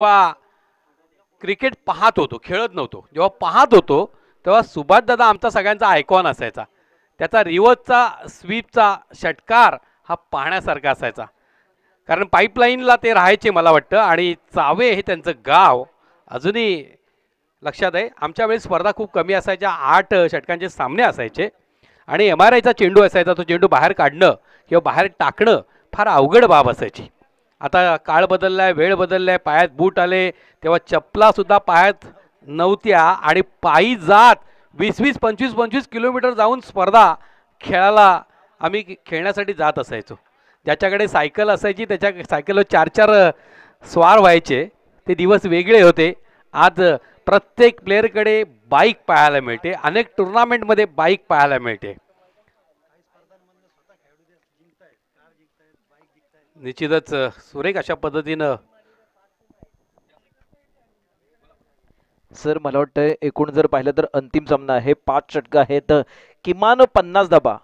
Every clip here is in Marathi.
जेव्हा क्रिकेट पाहत होतो, खेळत नव्हतो, जेव्हा पाहत होतो तेव्हा सुभाष दादा आमचा सगळ्यांचा आयकॉन असायचा. त्याचा रिवर्सचा स्वीपचा षटकार हा पाहण्यासारखा असायचा. कारण पाईपलाईनला ते राहायचे मला वाटतं, आणि चावे हे त्यांचं गाव अजूनही लक्षात आहे. आमच्या वेळेस स्पर्धा खूप कमी असायच्या, 8 षटकांचे सामने असायचे आणि एम आर आयचा चेंडू असायचा. तो चेंडू बाहेर काढणं किंवा बाहेर टाकणं फार अवघड बाब असायची. आता काळ बदललाय, वेळ बदललाय, पायात बूट आले, तेव्हा चपलासुद्धा पायात नव्हत्या आणि पायी जात 20-20, 25-25 किलोमीटर जाऊन स्पर्धा खेळायला आम्ही खेळण्यासाठी जात असायचो. ज्याच्याकडे सायकल असायची त्याच्या सायकलवर 4-4 स्वार व्हायचे. ते दिवस वेगळे होते. आज प्रत्येक प्लेअरकडे बाईक पाहायला मिळते, अनेक टुर्नामेंटमध्ये बाईक पाहायला मिळते. निश्चितच सुरेख अशा पद्धतीनं. सर मला वाटतं एकूण जर पाहिलं तर अंतिम सामना आहे, 5 षटकं आहेत, किमान 50 धाबा,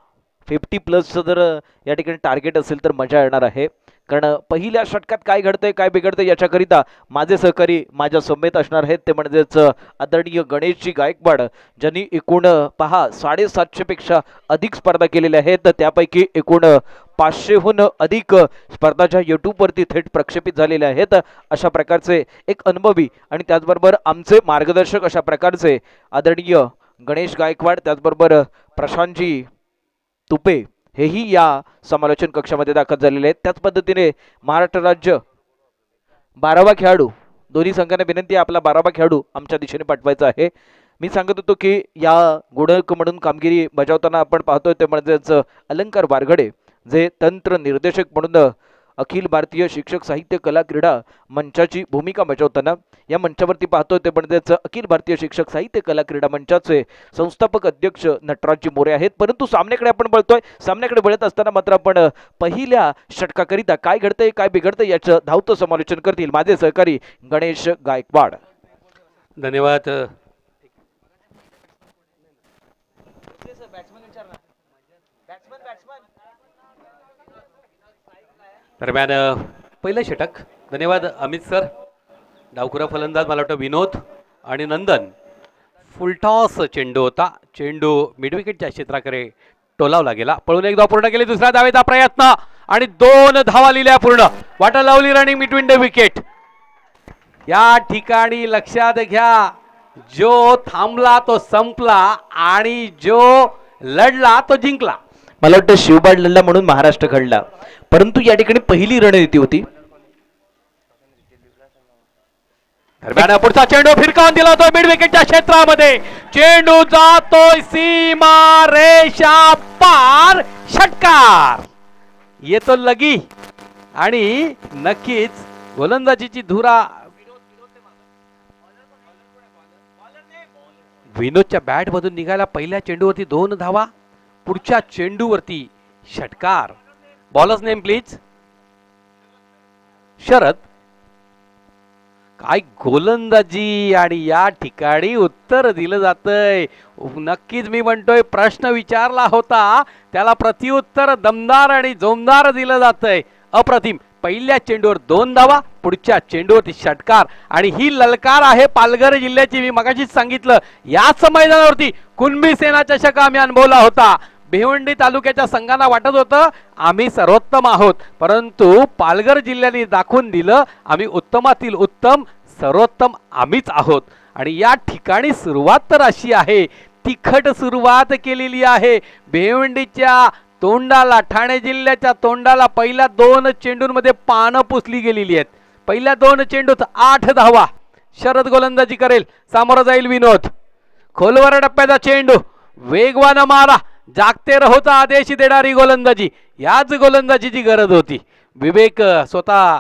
50+ जर या ठिकाणी टार्गेट असेल तर मजा येणार आहे. कारण पहिल्या षटकात काय घडतंय काय बिघडतंय याच्याकरिता माझे सहकारी माझ्या समेत असणार आहेत, ते म्हणजेच आदरणीय गणेशजी गायकवाड, ज्यांनी एकूण पहा 750 पेक्षा अधिक स्पर्धा केलेल्या आहेत. त्यापैकी एकूण 500हून अधिक स्पर्धाच्या यूट्यूबवरती थेट प्रक्षेपित झालेल्या आहेत. अशा प्रकारचे एक अनुभवी आणि त्याचबरोबर आमचे मार्गदर्शक अशा प्रकारचे आदरणीय गणेश गायकवाड, त्याचबरोबर प्रशांतजी तुपे हेही या समालोचन कक्षामध्ये दाखल झालेले आहेत. त्याच पद्धतीने महाराष्ट्र राज्य 12वा खेळाडू, दोन्ही संघांना विनंती आहे आपला 12वा खेळाडू आमच्या दिशेने पाठवायचा आहे. मी सांगत होतो की या गुणक म्हणून कामगिरी बजावताना आपण पाहतोय ते म्हणजेच अलंकार वारघडे, जे तंत्र निर्देशक म्हणून अखिल भारतीय शिक्षक साहित्य कला क्रीडा मंचाची भूमिका बजावताना या मंचावरती पाहतोय ते म्हणजेच अखिल भारतीय शिक्षक साहित्य कला क्रीडा मंचाचे संस्थापक अध्यक्ष नटराजजी मोरे आहेत. परंतु सामन्याकडे आपण वळतोय. सामन्याकडे वळत असताना मात्र आपण पहिल्या षटकाकरिता काय घडतंय काय बिघडतंय याचं धावतं समालोचन करतील माझे सहकारी गणेश गायकवाड. धन्यवाद. दरम्यान पहिलं षटक. धन्यवाद अमित सर. डावखुरा फलंदाज मला वाटतं विनोद आणि नंदन. फुलटॉस चेंडू होता. चेंडू मिडविकेटच्या क्षेत्राकडे टोलावला गेला. पळून एक धाव पूर्ण केली. दुसऱ्या धावेचा प्रयत्न आणि 2 धावा लिहिल्या पूर्ण. वाट लावली रनिंग बिटवीन द विकेट. या ठिकाणी लक्षात घ्या, जो थांबला तो संपला आणि जो लढला तो जिंकला. मला वाटतं शिवबाड लढला म्हणून महाराष्ट्र घडला, परंतु या ठिकाणी पहिली रणनीती होती. दरम्यान पुढचा चेंडू फिरकावून दिला होता मिड विकेटच्या क्षेत्रामध्ये. चेंडू जातोय सीमा रेषा पार. षटकार येतो लगी आणि नक्कीच गोलंदाजीची धुरा विनोदच्या बॅट मधून निघाला. पहिल्या चेंडूवरती 2 धावा. पुढच्या चेंडूवरती षटकार. Bowler's name please. शरद. काय गोलंदाजी आणि या ठिकाणी उत्तर दिलं जातंय. नक्कीच मी म्हणतोय प्रश्न विचारला होता त्याला प्रत्युत्तर दमदार आणि जोमदार दिलं जातंय. अप्रतिम. पहिल्या चेंडूवर 2 धावा, पुढच्या चेंडूवरती षटकार. आणि ही ललकार आहे पालघर जिल्ह्याची. मी मगाशीच सांगितलं याच मैदानावरती कुणबी सेना चषक आम्ही अनुभवला होता. भिवंडी तालुक्याच्या संघांना वाटत होतं आम्ही सर्वोत्तम आहोत, परंतु पालघर जिल्ह्याने दाखवून दिलं आम्ही उत्तमातील उत्तम, सर्वोत्तम आम्हीच आहोत. आणि या ठिकाणी सुरुवात तर अशी आहे, तिखट सुरुवात केलेली आहे. भिवंडीच्या तोंडाला, ठाणे जिल्ह्याच्या तोंडाला पहिल्या 2 चेंडूंमध्ये पानं पुसली गेलेली आहेत. पहिल्या 2 चेंडूत 8 धावा. शरद गोलंदाजी करेल, सामोरं जाईल विनोद. खोलवर टप्प्याचा चेंडू, वेगवान मारा, जागते रहोचा आदेश देणारी गोलंदाजी. याच गोलंदाजीची गरज होती. विवेक स्वतः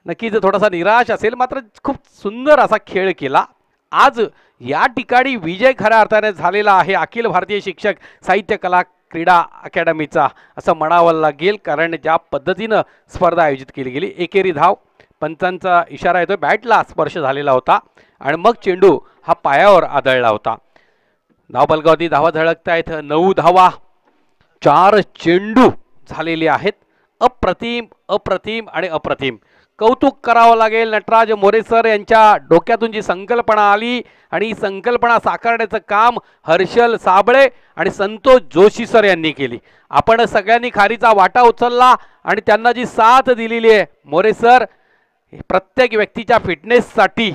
नक्कीच थोडासा निराश असेल, मात्र खूप सुंदर असा खेळ केला. आज या ठिकाणी विजय खऱ्या अर्थाने झालेला आहे अखिल भारतीय शिक्षक साहित्य कला क्रीडा अकॅडमीचा असं म्हणावं लागेल. कारण ज्या पद्धतीनं स्पर्धा आयोजित केली गेली. एकेरी धाव, पंचांचा इशारा येतो, बॅटला स्पर्श झालेला होता आणि मग चेंडू हा पायावर आदळला होता. धाव बलगावती धावा झळकत आहेत. 9 धावा, 4 चेंडू झालेले आहेत. अप्रतिम अप्रतिम आणि अप्रतिम. कौतुक करावं लागेल. नटराज मोरे सर यांच्या डोक्यातून जी संकल्पना आली आणि ही संकल्पना साकारण्याचं काम हर्षल साबळे आणि संतोष जोशी सर यांनी केली. आपण सगळ्यांनी खारीचा वाटा उचलला आणि त्यांना जी साथ दिलेली आहे मोरे सर, प्रत्येक व्यक्तीच्या फिटनेससाठी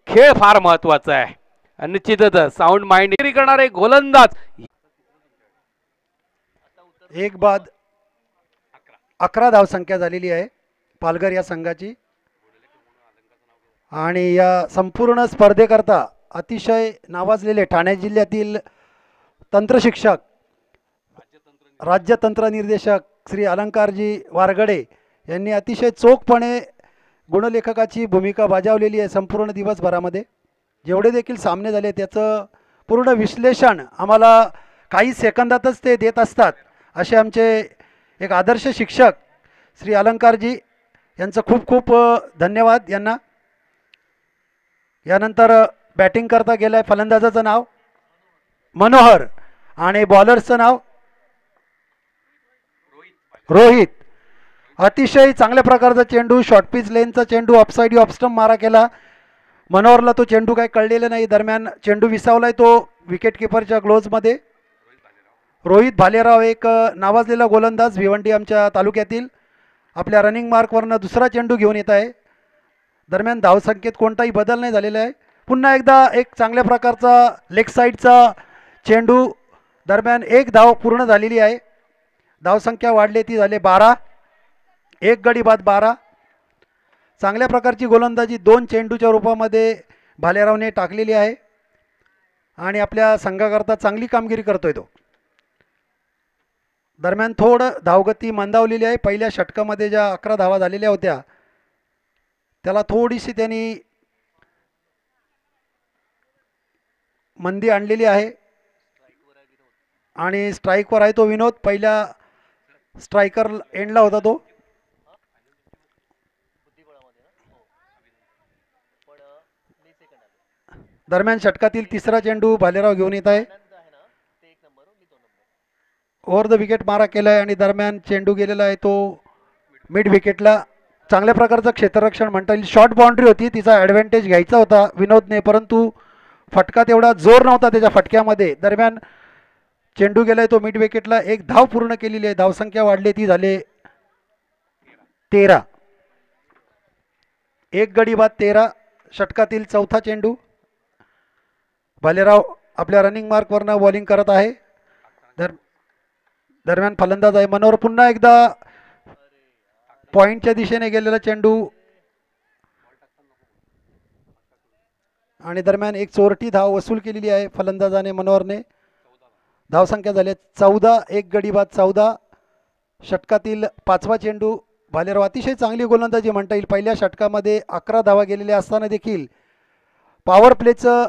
खेळ फार महत्वाचा आहे. निश्चितच साऊंड माइंड करणारे गोलंदाज. एक बाद 11 धावसंख्या झालेली आहे पालघर या संघाची. आणि या संपूर्ण स्पर्धेकरता अतिशय नावाजलेले ठाणे जिल्ह्यातील तंत्रशिक्षक, राज्य तंत्र निर्देशक श्री अलंकारजी वारगडे यांनी अतिशय चोखपणे गुणलेखकाची भूमिका बजावलेली आहे. संपूर्ण दिवसभरामध्ये जेवढे देखील सामने झाले त्याचं पूर्ण विश्लेषण आम्हाला काही सेकंदातच ते देत असतात. असे आमचे एक आदर्श शिक्षक श्री अलंकारजी यांचं खूप खूप धन्यवाद यांना. यानंतर बॅटिंग करता गेलं आहे फलंदाजाचं नाव मनोहर आणि बॉलर्सचं नाव रोहित. अतिशय चांगल्या प्रकारचा चेंडू, शॉर्ट पिच लेनचा चेंडू, ऑफसाईड ऑफस्टंप मारा केला. मनोहरला तो चेंडू काही कळलेला नाही. दरम्यान चेंडू विसावलाय तो विकेट किपरच्या ग्लोव्जमध्ये. रोहित भालेराव एक नावाजलेला गोलंदाज भिवंडी आमच्या तालुक्यातील आपल्या रनिंग मार्कवरनं दुसरा चेंडू घेऊन येत आहे. दरम्यान धावसंख्येत कोणताही बदल नाही झालेला आहे. पुन्हा एकदा एक चांगल्या प्रकारचा लेग साईडचा चेंडू. दरम्यान एक धाव पूर्ण झालेली आहे. धावसंख्या वाढली ती झाले 12. एक गडी बाद 12. चांगल्या प्रकारची गोलंदाजी 2 चेंडूच्या रूपामध्ये भालेरावने टाकलेली आहे आणि आपल्या संघाकरता चांगली कामगिरी करतोय तो. दरम्यान थोडं धावगती मंदावलेली आहे. पहिल्या षटकामध्ये ज्या 11 धावा झालेल्या होत्या त्याला थोडीशी त्यांनी मंदी आणलेली आहे. आणि स्ट्राईकवर आहे तो विनोद. पहिल्या स्ट्रायकर एंडला होता तो. दरम्यान षटकातील तिसरा चेंडू भालेराव घेऊन येत आहे. ओव्हर द विकेट मारा केला आहे आणि दरम्यान चेंडू गेलेला आहे तो मिड विकेटला. चांगल्या प्रकारचं क्षेत्ररक्षण म्हणता येईल. शॉर्ट बाउंड्री होती, तिचा ॲडव्हान्टेज घ्यायचा होता विनोदने, परंतु फटका तेवढा जोर नव्हता त्याच्या फटक्यामध्ये. दरम्यान चेंडू गेलाय तो मिड विकेटला. एक धाव पूर्ण केलेली आहे. धावसंख्या वाढली ती झाले 13. एक गडी बाद 13. षटकातील चौथा चेंडू. भालेराव आपल्या रनिंग मार्कवरनं बॉलिंग करत आहे. दरम्यान फलंदाज आहे मनोहर. पुन्हा एकदा पॉइंटच्या दिशेने गेलेला चेंडू आणि दरम्यान एक चोरटी धाव वसूल केलेली आहे फलंदाजाने मनोहरने. धावसंख्या झाली 14. एक गडी बाद 14. षटकातील 5वा चेंडू. भालेराव अतिशय चांगली गोलंदाजी म्हणता येईल. पहिल्या षटकामध्ये 11 धावा गेलेल्या असताना देखील पॉवर प्लेचं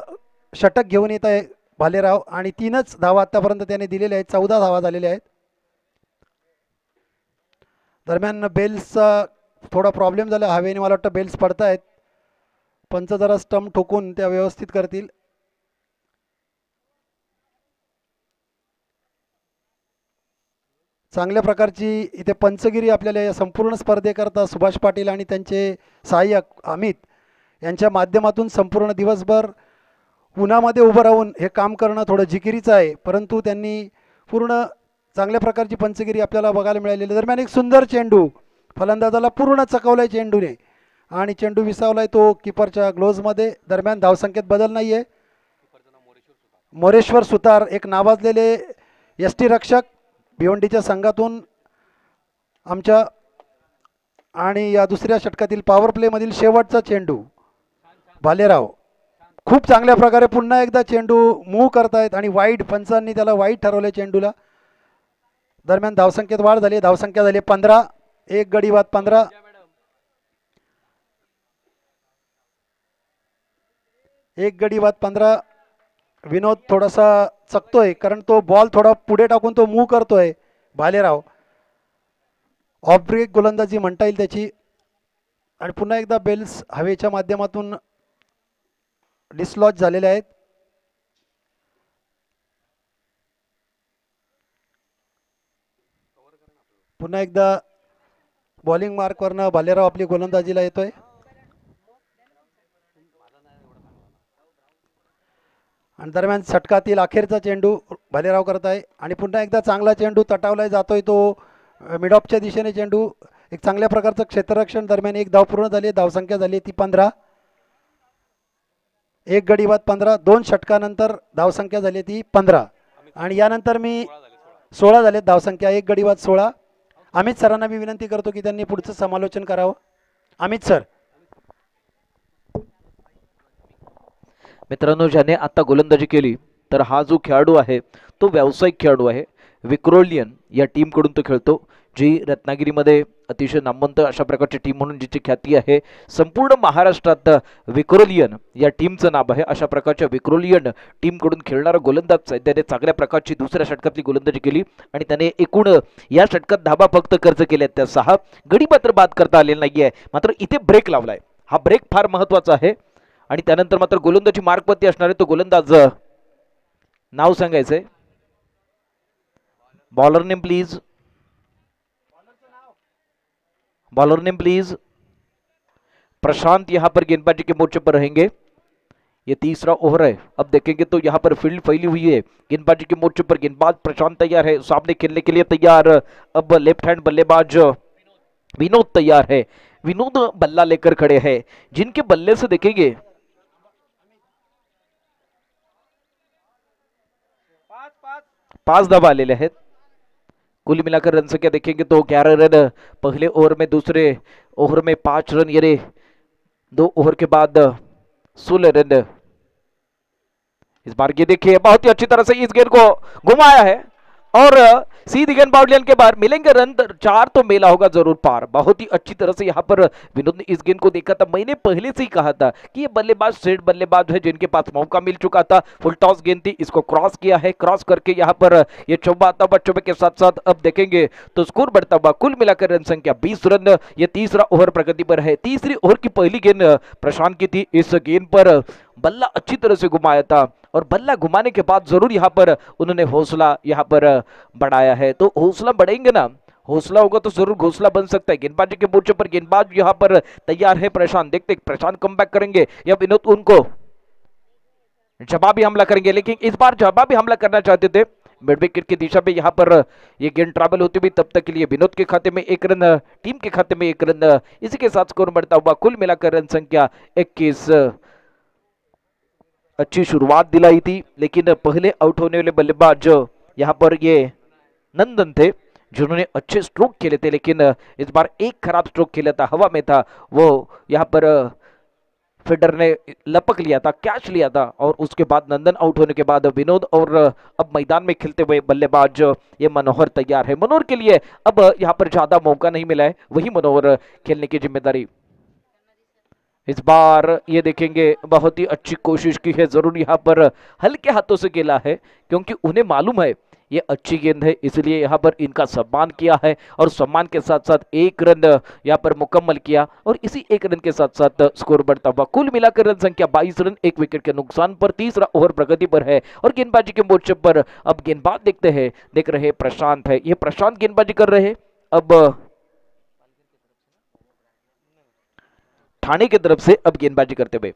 षटक घेऊन येत आहे भालेराव आणि 3च धावा आतापर्यंत त्याने दिलेल्या आहेत. 14 धावा झालेल्या आहेत. दरम्यान बेल्सचा थोडा प्रॉब्लेम झाला हवेने. मला वाटतं बेल्स पडत आहेत. पंच जरा स्टंप ठोकून त्या व्यवस्थित करतील. चांगल्या प्रकारची इथे पंचगिरी आपल्याला या संपूर्ण स्पर्धेकरता सुभाष पाटील आणि त्यांचे सहाय्यक अमित यांच्या माध्यमातून संपूर्ण दिवसभर उन्हामध्ये उभं राहून हे काम करणं थोडं जिकिरीचं आहे, परंतु त्यांनी पूर्ण चांगल्या प्रकारची पंचगिरी आपल्याला बघायला मिळालेली. दरम्यान एक सुंदर चेंडू फलंदाजाला पूर्ण चकवलाय चेंडूने आणि चेंडू विसावलाय तो किपरच्या ग्लोव्जमध्ये. दरम्यान धावसंख्येत बदल नाही आहे. मोरेश्वर सुतार एक नावाजलेले यष्टी रक्षक भिवंडीच्या संघातून आमच्या. आणि या दुसऱ्या षटकातील पॉवर प्लेमधील शेवटचा चेंडू भालेराव खूप चांगल्या प्रकारे पुन्हा एकदा चेंडू मूव्ह करतायत आणि वाईड पंचांनी त्याला वाईड ठरवले चेंडूला. दरम्यान धावसंख्येत वाढ झाली. धावसंख्या झाली 15. एक गडी बाद 15. एक गडी बाद 15. विनोद थोडासा चकतोय कारण तो बॉल थोडा पुढे टाकून तो मूव्ह करतोय भालेराव. ऑफ ब्रेक गोलंदाजी म्हणता येईल त्याची. आणि पुन्हा एकदा बेल्स हवेच्या माध्यमातून डिसलॉज झालेले आहेत. पुन्हा एकदा बॉलिंग मार्कवरनं भालेराव आपली गोलंदाजीला येतोय. आणि दरम्यान षटकातील अखेरचा चेंडू भालेराव करत आहे आणि पुन्हा एकदा चांगला चेंडू तटावला जातोय तो मिड ऑफच्या दिशेने चेंडू. एक चांगल्या प्रकारचं क्षेत्ररक्षण. दरम्यान एक धाव पूर्ण झाली. धावसंख्या झाली ती 15. एक गडी बाद 15. 2 षटकानंतर धावसंख्या झाली ती 15 आणि यानंतर मी 16 झालेत धावसंख्या. एक गडी बाद 16. अमित सरांना मी विनंती करतो की त्यांनी पुढचं समालोचन करावं. अमित सर. मित्रांनो, ज्याने आता गोलंदाजी केली तर हा जो खेळाडू आहे तो व्यावसायिक खेळाडू आहे. विक्रोलियन या टीमकडून तो खेळतो, जी रत्नागिरीमध्ये अतिशय नामवंत अशा प्रकारची टीम म्हणून जिची ख्याती आहे. संपूर्ण महाराष्ट्रात विक्रोलियन या टीमचं नाव आहे. अशा प्रकारच्या विक्रोलियन टीमकडून खेळणारा गोलंदाज आहे. त्याने चांगल्या प्रकारची दुसऱ्या षटकातली गोलंदाजी केली आणि त्याने एकूण या षटकात धाबा फक्त खर्च केल्या त्या 6. गडी मात्र बाद करता आलेला नाही आहे. मात्र इथे ब्रेक लावलाय. हा ब्रेक फार महत्वाचा आहे. आणि त्यानंतर मात्र गोलंदाजी मार्गपत्ती असणार आहे. तो गोलंदाज नाव सांगायचंय. Bowler name please. Bowler name please. Prashant यहां पर गेंदबाजी के मोर्चे पर रहेंगे. ये तीसरा ओवर है. अब देखेंगे तो यहां पर फील्ड फैली हुई है. गेंदबाजी के मोर्चे पर गेंदबाज प्रशांत तैयार है, सामने खेलने के लिए तैयार. अब लेफ्ट हैंड बल्लेबाज विनोद तैयार है. विनोद बल्ला लेकर खड़े हैं, जिनके बल्ले से देखेंगे 5 धावा आलेले आहेत. कुल मिलाकर रन संख्या देखेंगे तो 11 रन पहले ओवर में, दूसरे ओवर में 5 रन, यानी 2 ओवर के बाद 16 रन. इस बार ये देखिए बहुत ही अच्छी तरह से इस गेंद को घुमाया है और सीधी गेंद बाउंड्री के बाहर. मिलेंगे रन 4 तो मेला होगा जरूर पार. बहुत ही अच्छी तरह से यहाँ पर विनोद ने इस गेंद को देखा था. मैंने पहले से ही कहा था कि ये बल्लेबाज सेट बल्लेबाज है जिनके पास मौका मिल चुका था. फुल टॉस गेंद थी, इसको क्रॉस किया है. क्रॉस करके यहाँ पर ये चौबा आता हुआ, चौबे के साथ साथ अब देखेंगे तो स्कोर बढ़ता हुआ. कुल मिलाकर रन संख्या 20 रन. ये तीसरा ओवर प्रगति पर है. तीसरी ओवर की पहली गेंद प्रशांत की थी. इस गेंद पर बल्ला अच्छी तरह से घुमाया था और बल्ला घुमाने के बाद जरूर यहाँ पर उन्होंने हौसला यहाँ पर बढ़ाया है. तो हौसला बढ़ेंगे ना, हौसला होगा तो जरूर घोंसला बन सकता है. गेंदबाजी के मोर्चे पर गेंदबाज यहाँ पर तैयार है. प्रशांत, देखते प्रशांत कमबैक करेंगे या विनोद उनको जवाबी हमला करेंगे. लेकिन इस बार जवाबी हमला करना चाहते थे. मिड विकेट की दिशा में यहाँ पर ये गेंद ट्रैवल होती हुई, तब तक के लिए विनोद के खाते में 1 रन, टीम के खाते में 1 रन. इसी के साथ स्कोर बढ़ता हुआ. कुल मिलाकर रन संख्या 21. अच्छी शुरुआत दिलाई थी, लेकिन पहले आउट होने वाले बल्लेबाज यहाँ पर ये नंदन थे, जिन्होंने अच्छे स्ट्रोक खेले थे. लेकिन इस बार एक खराब स्ट्रोक खेला था, हवा में था वो. यहाँ पर फील्डर ने लपक लिया था, कैच लिया था और उसके बाद नंदन आउट होने के बाद विनोद और अब मैदान में खेलते हुए बल्लेबाज ये मनोहर तैयार है. मनोहर के लिए अब यहाँ पर ज्यादा मौका नहीं मिला है, वही मनोहर खेलने की जिम्मेदारी. इस बार ये देखेंगे बहुत ही अच्छी कोशिश की है. जरूर यहाँ पर हल्के हाथों से खेला है, क्योंकि उन्हें मालूम है ये अच्छी गेंद है, इसलिए यहाँ पर इनका सम्मान किया है और सम्मान के साथ साथ 1 रन यहाँ पर मुकम्मल किया और इसी 1 रन के साथ साथ स्कोर बढ़ता हुआ. कुल मिलाकर रन संख्या 22 रन, 1 विकेट के नुकसान पर. तीसरा ओवर प्रगति पर है और गेंदबाजी के मोर्चे पर अब गेंदबाज देखते हैं, देख रहे प्रशांत है. ये प्रशांत गेंदबाजी कर रहे हैं. अब ठाणे की तरफ से अब गेंदबाजी करते हुए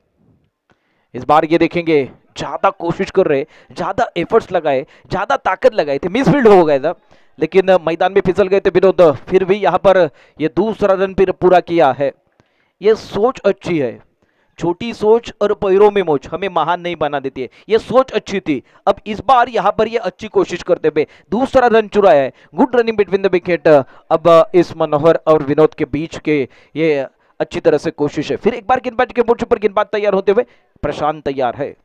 इस बार ये देखेंगे ज्यादा कोशिश कर रहे, ज्यादा एफर्ट्स लगाए, ज्यादा ताकत लगाए थे. मिसफील्ड हो गया था, लेकिन मैदान में फिसल गए थे विनोद. फिर भी यहाँ पर ये दूसरा रन फिर पूरा किया है. ये सोच अच्छी है. छोटी सोच और पैरों में मोच हमें महान नहीं बना देती है. ये सोच अच्छी थी. अब इस बार यहाँ पर ये अच्छी कोशिश करते हुए दूसरा रन चुराया है. Good running between the wicket. अब इस मनोहर और विनोद के बीच के ये अच्छी तरह से कोशिश है. फिर एक बार गेंदबाजी के मोर्चे पर गेंदबाज तैयार होते हुए प्रशांत तैयार है.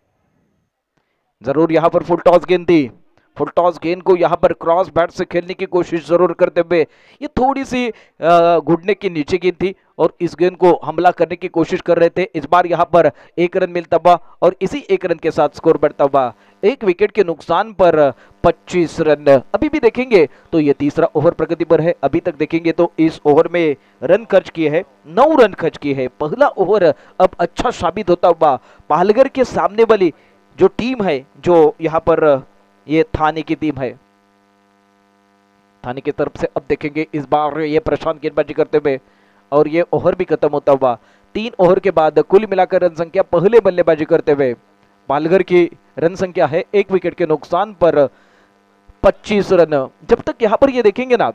जरूर यहां पर फुल टॉस गेंद थी. फुल टॉस गेंद को यहां पर क्रॉस बैट से खेलने की कोशिश जरूर करते हुए ये थोड़ी सी घुटने के नीचे गेंद थी और इस गेंद को हमला करने की कोशिश कर रहे थे. इस बार यहां पर 1 रन मिलता हुआ और इसी 1 रन के साथ स्कोर बढ़ता हुआ. 1 विकेट के नुकसान पर 25 रन. अभी भी देखेंगे तो ये तीसरा ओवर प्रगति पर है. अभी तक देखेंगे तो इस ओवर में रन खर्च किए हैं, 9 रन खर्च किए हैं. पहला ओवर अब अच्छा साबित होता हुआ. पालघर के सामने वाली जो टीम है, जो यहाँ पर ये थाने की टीम है, थाने की तरफ से अब देखेंगे इस बार ये प्रशांत गेंदबाजी करते हुए और ये ओवर भी खत्म होता हुआ। 3 ओवर के बाद कुल मिलाकर रन संख्या पहले बल्लेबाजी करते हुए पालघर की रन संख्या है 1 विकेट के नुकसान पर 25 रन। जब तक यहाँ पर ये देखेंगे ना,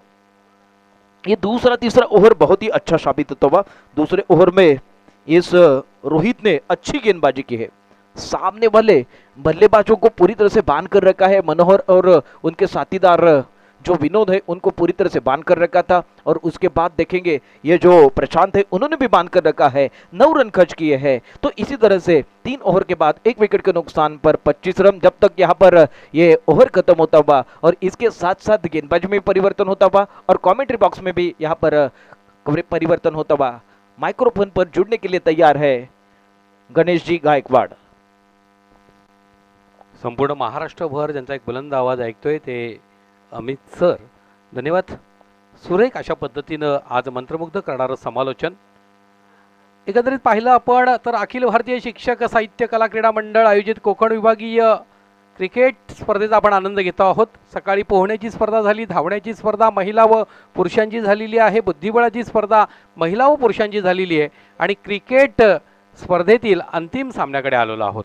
ये दूसरा तीसरा ओवर बहुत ही अच्छा साबित होता हुआ। दूसरे ओवर में इस रोहित ने अच्छी गेंदबाजी की है, सामने वाले बल्लेबाजों को पूरी तरह से बांध कर रखा है। मनोहर और उनके साथीदार जो विनोद है उनको पूरी तरह से बांध कर रखा था और उसके बाद देखेंगे ये जो प्रशांत है उन्होंने भी बांध कर रखा है, 9 रन खर्च किए हैं। तो इसी तरह से 3 ओवर के बाद 1 विकेट के नुकसान पर 25 रन। जब तक यहाँ पर ये ओवर खत्म होता हुआ और इसके साथ साथ गेंदबाजी में परिवर्तन होता हुआ और कमेंट्री बॉक्स में भी यहाँ पर परिवर्तन होता हुआ। माइक्रोफोन पर जुड़ने के लिए तैयार है गणेश जी गायकवाड़। संपूर्ण महाराष्ट्रभर ज्यांचा एक बुलंद आवाज ऐकतोय ते अमित सर, धन्यवाद। सुरेख अशा पद्धतीनं आज मंत्रमुग्ध करणारं समालोचन एकंदरीत पाहिलं आपण तर अखिल भारतीय शिक्षक साहित्य कला क्रीडा मंडळ आयोजित कोकण विभागीय क्रिकेट स्पर्धेचा आपण आनंद घेतो आहोत। सकाळी पोहण्याची स्पर्धा झाली, धावण्याची स्पर्धा महिला व पुरुषांची झालेली आहे, बुद्धिबळाची स्पर्धा महिला व पुरुषांची झालेली आहे आणि क्रिकेट स्पर्धेतील अंतिम सामन्याकडे आलेलो आहोत।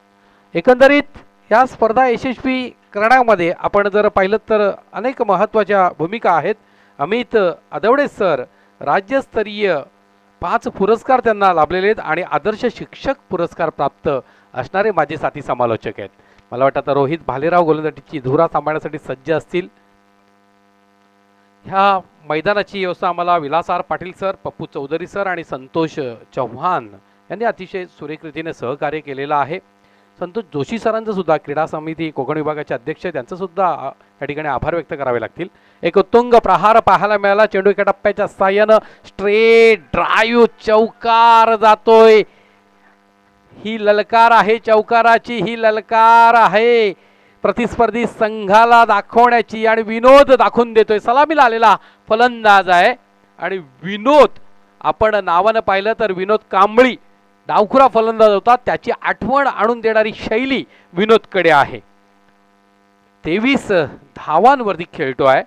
एकंदरीत या स्पर्धा यशस्वी करण्यामध्ये आपण जर पाहिलं तर अनेक महत्त्वाच्या भूमिका आहेत। अमित अदवडे सर राज्यस्तरीय 5 पुरस्कार त्यांना लाभलेले आहेत आणि आदर्श शिक्षक पुरस्कार प्राप्त असणारे माझे साथी समालोचक आहेत। मला वाटतं आता रोहित भालेराव गोलंदाजीची धुरा सांभाळण्यासाठी सज्ज असतील। ह्या मैदानाची व्यवस्था आम्हाला Vilas R Patil sir, Pappu Chaudhari sir आणि संतोष चव्हाण यांनी अतिशय सुरेख रीतीने सहकार्य केलेलं आहे। संतोष जोशी सरांचं सुद्धा क्रीडा समिती कोकण विभागाचे अध्यक्ष त्यांचं सुद्धा या ठिकाणी आभार व्यक्त करावे लागतील। एक उत्तुंग प्रहार पाहायला मिळाला, चेंडू एका टप्प्याच्या साहाय्यानं स्ट्रेट ड्राईव्ह चौकार जातोय। ही ललकार आहे, चौकाराची ही ललकार आहे प्रतिस्पर्धी संघाला दाखवण्याची आणि विनोद दाखवून देतोय। सलामीला आलेला फलंदाज आहे आणि विनोद आपण नावानं पाहिलं तर विनोद कांबळी डावखुरा फलंदाज होता, त्याची आठवण आणून देणारी शैली विनोदकडे आहे। 23 धावांवरती खेळतो आहे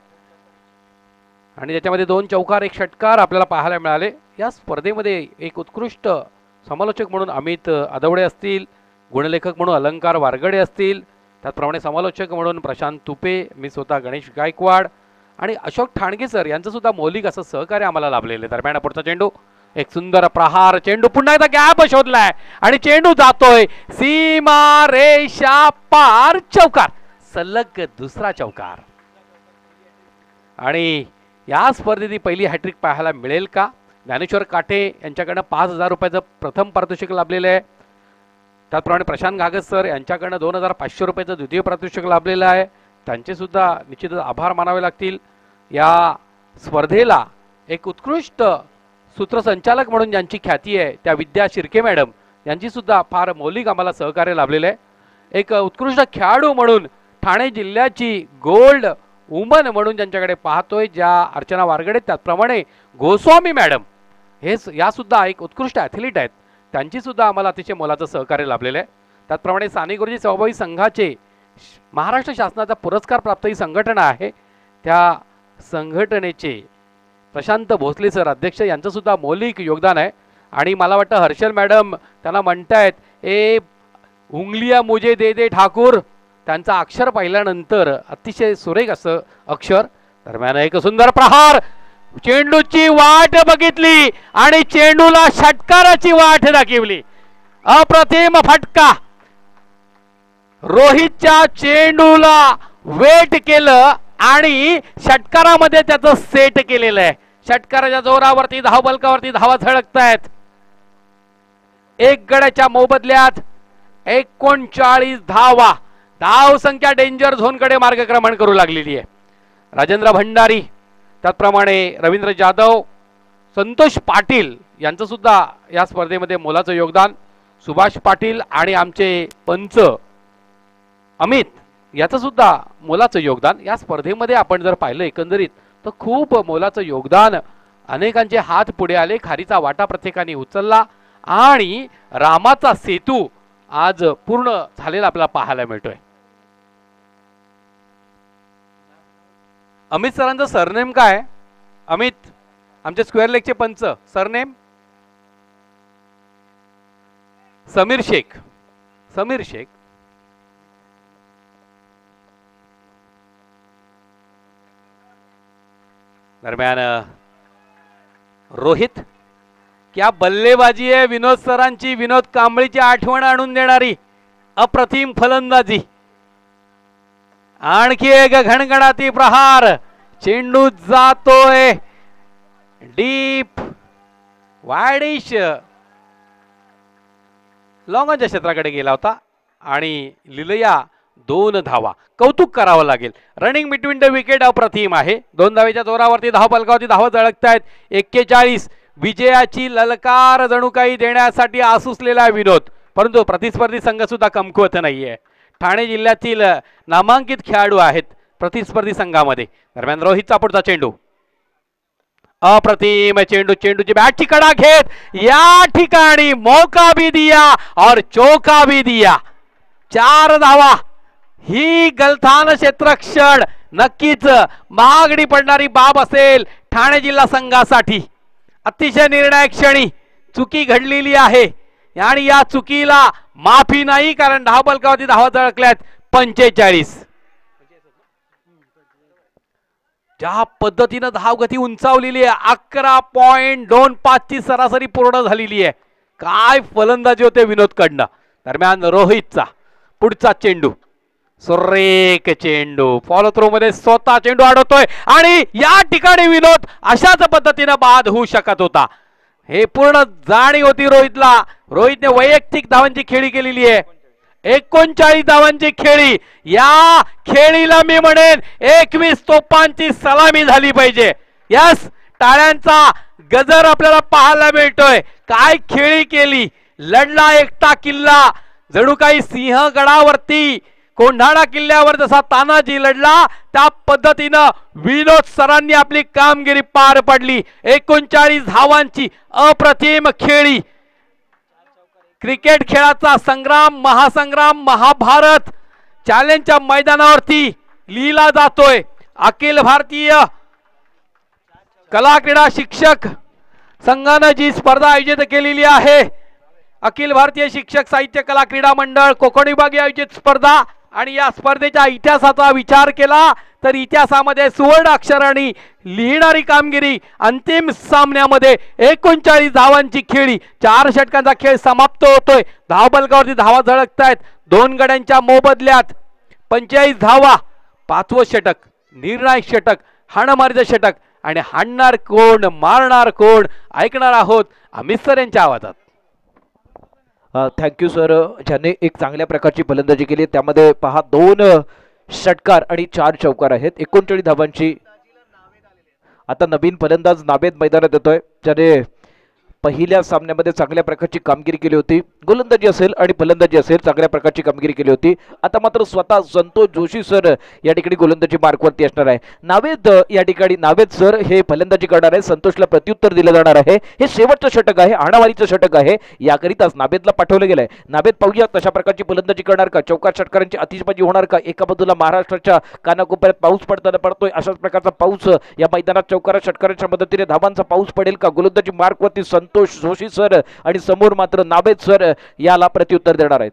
आणि त्याच्यामध्ये 2 चौकार 1 षटकार आपल्याला पाहायला मिळाले। या स्पर्धेमध्ये एक उत्कृष्ट समालोचक म्हणून अमित अदवडे असतील, गुणलेखक म्हणून अलंकार वारगडे असतील, त्याचप्रमाणे समालोचक म्हणून प्रशांत तुपे, मी स्वतः गणेश गायकवाड आणि अशोक ठाणगे सर यांचं सुद्धा मौलिक असं सहकार्य आम्हाला लाभलेले। दरम्यान पुढचा चेंडू, एक सुंदर प्रहार, चेंडू पुन्हा एकदा गॅप शोधलाय आणि चेंडू जातोय सीमा रेषा पार, चौकार, सलग दुसरा चौकार। आणि या स्पर्धेची पहिली हॅट्रिक पाहायला मिळेल का? ज्ञानेश्वर काटे यांच्याकडनं 5,000 रुपयाचं प्रथम पारितोषिक लाभलेलं आहे। त्याचप्रमाणे प्रशांत घागस सर यांच्याकडनं 2,500 रुपयाचं द्वितीय पारितोषिक लाभलेलं आहे, त्यांचे सुद्धा निश्चितच आभार मानावे लागतील। या स्पर्धेला एक उत्कृष्ट सूत्रसंचालक म्हणून ज्यांची ख्याती आहे त्या विद्या शिर्के मॅडम यांची सुद्धा फार मौलिक आम्हाला सहकार्य लाभलेलं आहे। एक उत्कृष्ट खेळाडू म्हणून ठाणे जिल्ह्याची गोल्ड वुमन म्हणून ज्यांच्याकडे पाहतोय ज्या अर्चना वारगडे, त्याचप्रमाणे गोस्वामी मॅडम हे या सुद्धा एक उत्कृष्ट ॲथलीट आहेत, त्यांची सुद्धा आम्हाला अतिशय मोलाचं सहकार्य लाभलेलं आहे। त्याचप्रमाणे साने गुरुजी सेवाभावी संघाचे महाराष्ट्र शासनाचा पुरस्कार प्राप्त ही संघटना आहे, त्या संघटनेचे प्रशांत भोसले सर अध्यक्ष यांचं सुद्धा मौलिक योगदान आहे। आणि मला वाटतं हर्षल मॅडम त्यांना म्हणतायत ए उंगलिया मुझे दे दे ठाकूर, त्यांचं अक्षर पाहिल्यानंतर अतिशय सुरेख असं अक्षर। दरम्यान एक सुंदर प्रहार, चेंडूची वाट बघितली आणि चेंडूला षटकाराची वाट दाखवली। अप्रतिम फटका, रोहितच्या चेंडूला वेट केलं आणि षटकारामध्ये त्याचं सेट केलेलं आहे। षटकाराच्या जोरावरती धावबलकावरती धावा झळकतायत। 1 गड्याच्या मोबदल्यात 39 धावा, धाव संख्या डेंजर झोन कडे मार्गक्रमण करू लागलेली आहे। राजेंद्र भंडारी, त्याचप्रमाणे रवींद्र जाधव, संतोष पाटील यांचं सुद्धा या स्पर्धेमध्ये मोलाचं योगदान, सुभाष पाटील आणि आमचे पंच अमित याचं सुद्धा मोलाचं योगदान। या स्पर्धेमध्ये आपण जर पाहिलं एकंदरीत तर खूप मोलाचं योगदान, अनेकांचे हात पुढे आले, खारीचा वाटा प्रत्येकाने उचलला आणि रामाचा सेतू आज पूर्ण झालेला आपल्याला पाहायला मिळतोय। अमित सरांचं सरनेम काय? अमित, आमचे स्क्वेअर लेगचे पंच, सरनेम? समीर शेख. समीर शेख. दरम्यान रोहित, क्या बल्लेबाजी आहे विनोद सरांची. विनोद कांबळीची आठवण आणून देणारी अप्रतिम फलंदाजी. आणखी एक घणघणाती प्रहार. चेंडू जातोय डीप वायडिश लॉंगॉनच्या क्षेत्राकडे गेला होता आणि लिलया 2 धावा. कौतुक करावं लागेल. रनिंग बिटवीन द विकेट अप्रतिम आहे. 2 धावेच्या जोरावरती धावफलकावरती धावा झळकतायत. 41. विजयाची ललकार जणू काही देण्यासाठी आसुसलेला विनोद, परंतु प्रतिस्पर्धी संघ सुद्धा कमकुवत नाहीये. ठाणे जिल्ह्यातील नामांकित खेळाडू आहेत प्रतिस्पर्धी संघामध्ये. दरम्यान रोहितचा पुढचा चेंडू, अप्रतिम चेंडू. चेंडूची बॅटची कडा घेत या ठिकाणी मौका भी दिया और चौका भी दिया. 4 धावा. ही गलथान क्षेत्रक्षण नक्कीच महागडी पडणारी बाब असेल ठाणे जिल्हा संघासाठी. अतिशय निर्णायक क्षणी चुकी घडलेली आहे आणि या चुकीला माफी नाही, कारण धावफलकावरती धावा झळकल्यात 45. ज्या पद्धतीनं धावगती उंचावलेली आहे 11.25 ची सरासरी पूर्ण झालेली आहे. काय फलंदाजी होते विनोदकडनं. दरम्यान रोहितचा पुढचा चेंडू, सुरेख चेंडू. फॉलो थ्रो मध्ये स्वतः चेंडू अडवतोय आणि या ठिकाणी विनोद अशाच पद्धतीनं बाद होऊ शकत होता. हे पूर्ण जाणीव होती रोहितला. रोहितने वैयक्तिक धावांची खेळी केलेली आहे. 39 धावांची खेळी. या खेळीला मी म्हणेन 21 तोफांची सलामी झाली पाहिजे. यस, टाळ्यांचा गजर आपल्याला पाहायला मिळतोय. काय खेळी केली. लढला एकटा किल्ला. जणू काही सिंहगडावरती कोंढाणा किल्ल्यावर जसा तानाजी लढला त्या पद्धतीनं विनोद सरांनी आपली कामगिरी पार पडली. 39 धावांची अप्रतिम खेळी. क्रिकेट खेळाचा संग्राम, महासंग्राम, महाभारत चॅलेंजच्या मैदानावरती लिहिला जातोय. अखिल भारतीय कला क्रीडा शिक्षक संघाने जी स्पर्धा आयोजित केलेली आहे, अखिल भारतीय शिक्षक साहित्य कला क्रीडा मंडळ कोकण विभागीय आयोजित स्पर्धा, आणि या स्पर्धेच्या इतिहासाचा विचार केला तर इतिहासामध्ये सुवर्ण अक्षरांनी लिहिणारी कामगिरी. अंतिम सामन्यामध्ये 39 धावांची खेळी. 4 षटकांचा खेळ समाप्त होतोय. धावफलकावरती धावा झळकतायत 2 गड्यांच्या मोबदल्यात. 45 धावा. 5वं षटक, निर्णायक षटक, हाणमारीचं षटक, आणि हाणणार कोण, मारणार कोण, ऐकणार आहोत अमित सर यांच्या आवाजात. थँक्यू सर, ज्याने एक चांगल्या प्रकारची फलंदाजी केली. त्यामध्ये पहा 2 षटकार आणि 4 चौकार आहेत. 39 धावांची. आता नवीन फलंदाज नावेद मैदानात येतोय, ज्याने पहिल्या सामन्यामध्ये चांगल्या प्रकारची कामगिरी केली होती. गोलंदाजी असेल आणि फलंदाजी असेल चांगल्या प्रकारची कामगिरी केली होती. आता मात्र स्वतः संतोष जोशी सर या ठिकाणी गोलंदाजी मार्कवरती असणार आहे. नावेद या ठिकाणी, नावेद सर हे फलंदाजी करणार आहे. संतोषला प्रत्युत्तर दिलं जाणार आहे. हे शेवटचं षटक आहे, हाणामारीचं षटक आहे. याकरिताच नावेदला पाठवलं गेलंय. नावेद पाहूया तशा प्रकारची फलंदाजी करणार का, चौकार षटकारांची आतिषबाजी होणार का. एका बाजूला महाराष्ट्राच्या कानाकोपऱ्यात पाऊस पडताना पडतोय, अशाच प्रकारचा पाऊस या मैदानात चौकार षटकारांच्या मदतीने धावांचा पाऊस पडेल का. गोलंदाजी मार्कवरती संतोष जोशी सर आणि समोर मात्र नावेद सर याला प्रत्युत्तर देणार आहेत.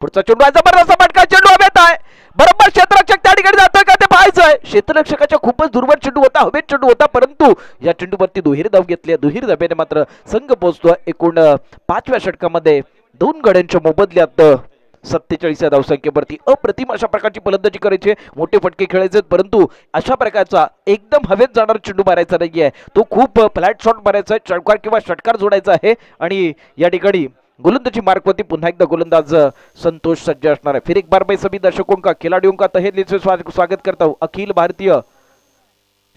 पुढचा चेंडू आहे, जबरदस्त फटका. चेंडू हवेत आहे, बरोबर क्षेत्ररक्षक त्या ठिकाणी जातोय का ते पाहायचं आहे. क्षेत्ररक्षकाच्या खूपच दुर्बल चेंडू होता, हवेत चेंडू होता, परंतु या चेंडूवरती दुहेरी धाव घेतली. दुहेरी धाब्याने मात्र संघ पोहोचतोय. एकूण 5व्या षटकामध्ये 2 गड्यांच्या मोबदल्यात 47 धावसंख्येवरती. अप्रतिम अशा प्रकारची फलंदाजी करायची, मोठे फटके खेळायचे, परंतु अशा प्रकारचा एकदम हवेत जाणारा चेंडू मारायचा नाहीये. तो खूप फ्लॅट शॉट मारायचा आहे, चौकार किंवा षटकार जोडायचा आहे. आणि या ठिकाणी गोलंदाजी मार्कवरती पुन्हा एकदा गोलंदाज संतोष सज्ज असणार है। फिर एक बार मैं सभी दर्शकों का खिलाड़ियों का तहे दिल से स्वागत करता हूँ। अखिल भारतीय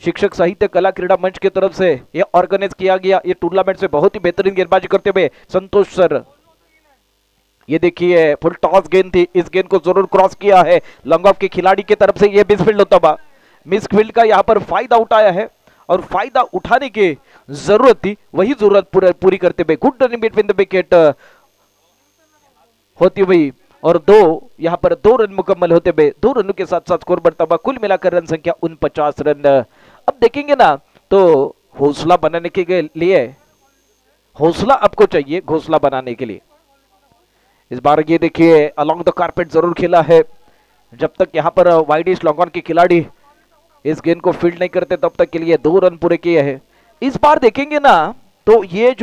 शिक्षक साहित्य कला क्रीडा मंच की तरफ से ये ऑर्गेनाइज किया गया ये टूर्नामेंट से बहुत ही बेहतरीन गेंदबाजी करते हुए संतोष सर, ये देखिए फुल टॉस गेंद थी, इस गेंद को जरूर क्रॉस किया है लॉन्ग ऑफ के खिलाड़ी की तरफ से। ये मिसफील्ड होता हुआ, मिसफील्ड का यहाँ पर फायदा उठाया है और फायदा उठाने की जरूरत थी, वही जरूरत पूरी करते हुए good running between the wicket होती हुई और यहाँ पर 2 रन मुकम्मल होते हुए 2 रनों के साथ साथ स्कोर बढ़ता हुआ कुल मिलाकर रन संख्या 49 रन। अब देखेंगे ना तो हौसला बनाने के लिए हौसला आपको चाहिए, घोंसला बनाने के लिए इस बार ये देखिए अलोंग द कारपेट जरूर खेला है। जब तक यहाँ पर वाइडिश लॉन्ग ऑन के खिलाड़ी इस गेंद को फील्ड नहीं करते तब तक के लिए 2 रन पूरे किए हैं। इस बार देखेंगे ना तो ये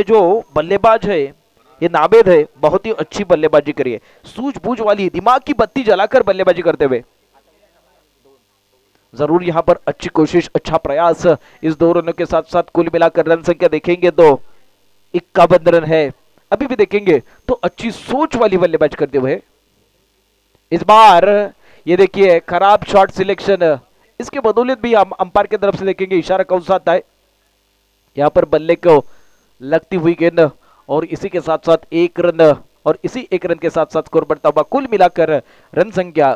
जो बल्लेबाज है, ये नाबेद है, बहुत ही अच्छी बल्लेबाजी करी है, सूझबूझ वाली दिमाग की बत्ती जलाकर बल्लेबाजी करते हुए। जरूर यहाँ पर अच्छी कोशिश, अच्छा प्रयास। इस 2 रनों के साथ साथ कुल मिलाकर रन संख्या देखेंगे तो 51 रन है। अभी भी देखेंगे तो अच्छी सोच वाली बल्लेबाजी करते हुए। इस बार ये देखिए खराब शॉट सिलेक्शन, इसके बदौलत भी हम अंपायर की तरफ से देखेंगे इशारा कौन सा आता है। यहाँ पर बल्ले को लगती हुई गेंद और इसी के साथ साथ 1 रन और इसी 1 रन के साथ साथ स्कोर बढ़ता हुआ कुल मिलाकर रन संख्या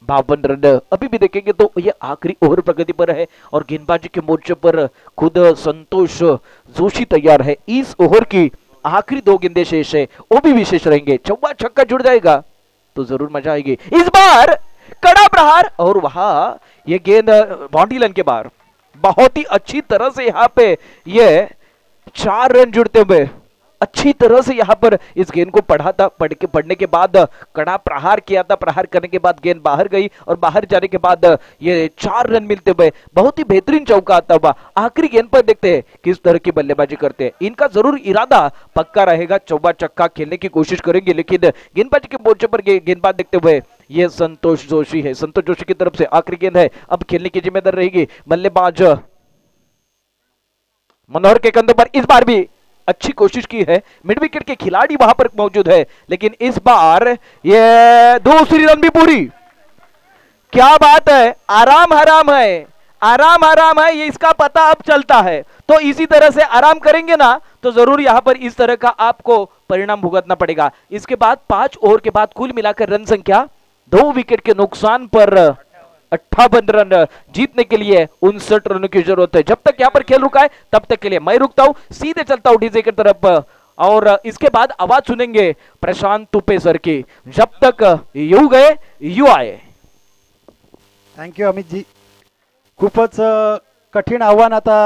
52 रन। अभी भी देखेंगे तो ये आखिरी ओवर प्रगति पर है और गेंदबाजी के मोर्चे पर खुद संतोष जोशी तैयार है। इस ओवर की आखिरी 2 गेंदें शेष है, वो भी विशेष रहेंगे। चौका छक्का जुड़ जाएगा तो जरूर मजा आएगी। इस बार कड़ा प्रहार और वहां ये गेंद बाउंड्री लाइन के बाहर, बहुत ही अच्छी तरह से यहाँ पे ये 4 रन जुड़ते हुए अच्छी तरह से यहाँ पर इस गेंद को पढ़ने के बाद कड़ा प्रहार किया था। प्रहार करने के बाद गेंद बाहर गई और बाहर जाने के बाद ये 4 रन मिलते हुए बहुत ही बेहतरीन चौका आता हुआ। आखिरी गेंद पर देखते हैं किस तरह की बल्लेबाजी करते हैं। इनका जरूर इरादा पक्का रहेगा, चौका छक्का खेलने की कोशिश करेंगे, लेकिन गेंदबाजी के मोर्चे पर गेंदबाज देखते हुए ये संतोष जोशी है। संतोष जोशी की तरफ से आखिरी गेंद है, अब खेलने की जिम्मेदार रहेगी बल्लेबाज मनोहर के कंधों पर। इस बार भी अच्छी कोशिश की है, मिड विकेट के खिलाड़ी वहां पर मौजूद है, लेकिन इस बार ये दूसरी रन भी पूरी। क्या बात है, आराम हराम है, आराम हराम है, ये इसका पता अब चलता है। तो इसी तरह से आराम करेंगे ना तो जरूर यहां पर इस तरह का आपको परिणाम भुगतना पड़ेगा। इसके बाद 5 ओवर के बाद कुल मिलाकर रन संख्या 2 विकेट के नुकसान पर 58 रन। जीतने के लिए 59 रनों की जरूरत है। जब तक यहाँ पर खेल रुका है तब तक के लिए मैं रुकता हूं, सीधे चलता हूं डीजे की तरफ और इसके बाद आवाज सुनेंगे प्रशांत तुपे सर की। जब तक यू गए यू आए। थँक्यू अमितजी. खूपच कठीण आव्हान आता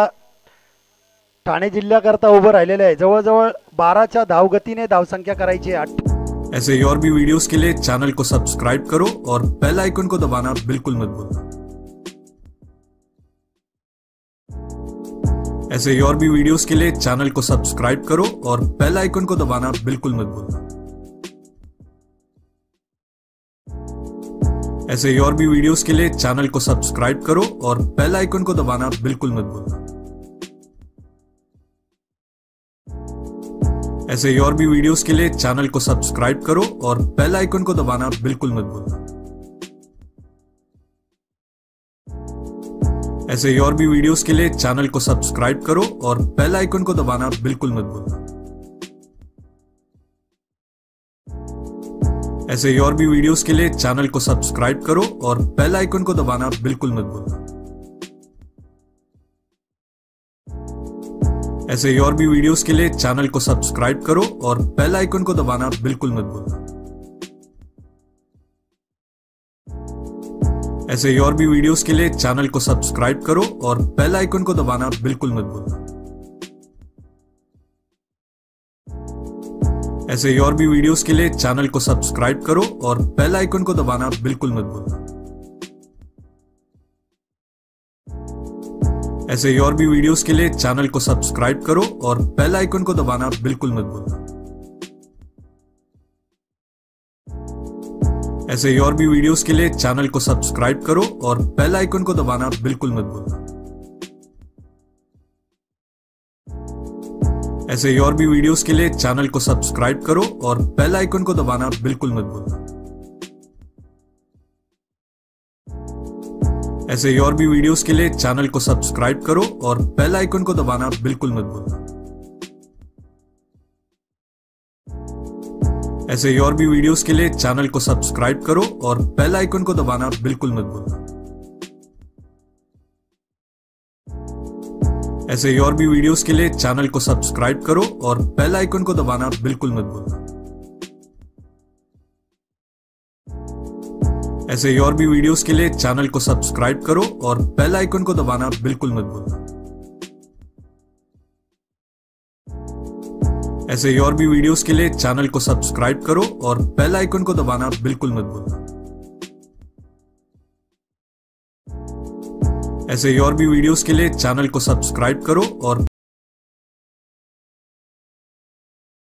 ठाणे जिल्ह्याकरता उभं राहिलेलं आहे. जवळजवळ 12च्या धावगतीने धावसंख्या करायची आहे. ऐसे ही और भी वीडियोस के लिए चैनल को सब्सक्राइब करो और बेल आइकन को दबाना बिल्कुल मत भूलना। ऐसे ही और भी वीडियोस के लिए चैनल को सब्सक्राइब करो और बेल आइकन को दबाना बिल्कुल मत भूलना। ऐसे ही और भी वीडियोस के लिए चैनल को सब्सक्राइब करो और बेल आइकन को दबाना बिल्कुल मत भूलना। ऐसे ही और भी वीडियोस के लिए चैनल को सब्सक्राइब करो और बेल आइकन को दबाना बिल्कुल मत भूलना। ऐसे ही और भी वीडियोस के लिए चैनल को सब्सक्राइब करो और बेल आइकन को दबाना बिल्कुल मत भूलना। ऐसे ही और भी वीडियोस के लिए चैनल को सब्सक्राइब करो और बेल आइकन को दबाना बिल्कुल मत भूलना। ऐसे ही और भी वीडियोस के लिए चैनल को सब्सक्राइब करो और बेल आइकन को दबाना बिल्कुल मत भूलना। ऐसे ही और भी वीडियोस के लिए चैनल को सब्सक्राइब करो और बेल आइकन को दबाना बिल्कुल मत भूलना। ऐसे ही और भी वीडियोस के लिए चैनल को सब्सक्राइब करो और बेल आइकन को दबाना बिल्कुल मत भूलना। ऐसे ही और भी वीडियोस के लिए चैनल को सब्सक्राइब करो और बेल आइकन को दबाना बिल्कुल मत भूलना। ऐसे ही और भी वीडियोस के लिए चैनल को सब्सक्राइब करो और बेल आइकन को दबाना बिल्कुल मत भूलना। ऐसे ही और भी वीडियोस के लिए चैनल को सब्सक्राइब करो और बेल आइकन को दबाना बिल्कुल मत भूलना। ऐसे ही और भी वीडियोस के लिए चैनल को सब्सक्राइब करो और बेल आइकन को दबाना बिल्कुल मत भूलना। ऐसे ही और भी वीडियोस के लिए चैनल को सब्सक्राइब करो और बेल आइकन को दबाना बिल्कुल मत भूलना। ऐसे ही और भी वीडियोस के लिए चैनल को सब्सक्राइब करो और बेल आइकन को दबाना बिल्कुल मत भूलना। ऐसे ही और भी वीडियोस के लिए चैनल को सब्सक्राइब करो और बेल आइकन को दबाना बिल्कुल मत भूलना। ऐसे ही और भी वीडियोस के लिए चैनल को सब्सक्राइब करो और बेल आइकन को दबाना बिल्कुल मत भूलना। ऐसे ही और भी वीडियोस के लिए चैनल को सब्सक्राइब करो और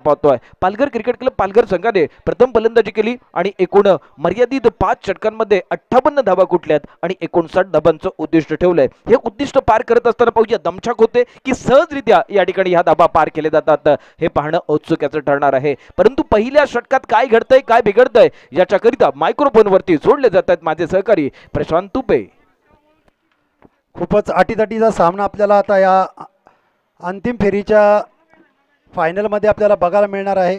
पाहतोय पालघर क्रिकेट क्लब पालघर संघाने प्रथम फलंदाजी केली आणि एकूण मर्यादित 5 षटकांमध्ये 58 धावा कुठल्यात आणि 59 धाबांचं उद्दिष्ट ठेवलंय। हे उद्दिष्ट पार करत असताना पाहूया दमछाक होते की सहजरित्या या ठिकाणी ह्या धाबा पार केले जातात हे पाहणं औत्सुक्याचं ठरणार आहे। परंतु पहिल्या षटकात काय घडतंय काय बिघडतंय याच्याकरिता मायक्रोफोनवरती जोडले जात आहेत माझे सहकारी प्रशांत तुपे। खूपच अटीतटीचा सामना आपल्याला आता या अंतिम फेरीच्या फायनलमध्ये आपल्याला बघायला मिळणार आहे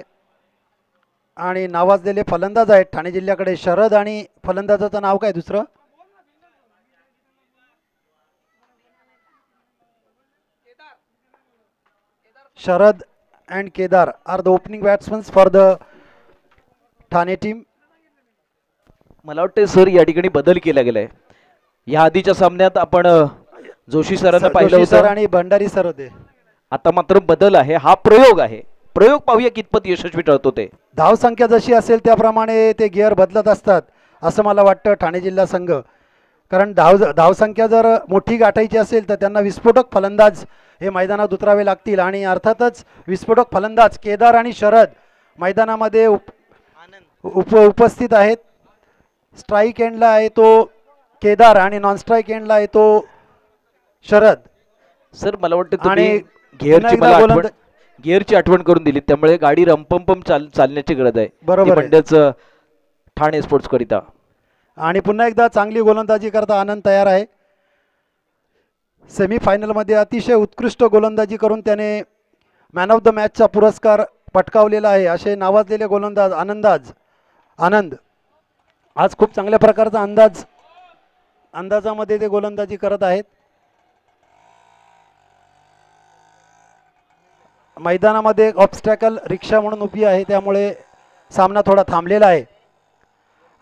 आणि नावाजलेले फलंदाज आहेत ठाणे जिल्ह्याकडे शरद आणि फलंदाजाचं नाव काय दुसरं Sharad and Kedar are the opening batsman for the Thane team. मला वाटतं सर या ठिकाणी बदल केला गेलाय। या आधीच्या सामन्यात आपण जोशी सरांना पाहिलं जोशी सर होतं आणि भंडारी सर होते। आता मात्र बदल आहे हा प्रयोग आहे। प्रयोग पाहूया कितपत यशस्वी ठरतो ते। धाव संख्या जशी असेल त्याप्रमाणे ते गिअर बदलत असतात असं मला वाटतं ठाणे जिल्हा संघ। कारण धावसंख्या जर मोठी गाठायची असेल तर त्यांना विस्फोटक फलंदाज हे मैदानात उतरावे लागतील आणि अर्थातच विस्फोटक फलंदाज केदार आणि शरद मैदानामध्ये उपस्थित आहेत। स्ट्राईक एंडला आहे तो केदार आणि नॉन स्ट्राईक एंडला आहे तो शरद। सर मला वाटतं आणि तुम्ही गिअरची आठवण करून दिली त्यामुळे गाडी रंपंपम चालण्याची गरज आहे बरोबर म्हणजेच ठाणे स्पोर्ट्स करिता। आणि पुन्हा एकदा चांगली गोलंदाजी करता आनंद तयार आहे। सेमीफायनलमध्ये अतिशय उत्कृष्ट गोलंदाजी करून त्याने मॅन ऑफ द मॅचचा पुरस्कार पटकावलेला आहे। असे नावाजलेले गोलंदाज आनंद आज खूप चांगल्या प्रकारचा अंदाजामध्ये ते गोलंदाजी करत आहेत। मैदानामध्ये एक ऑब्स्टॅकल रिक्षा म्हणून उभी आहे त्यामुळे सामना थोडा थांबलेला आहे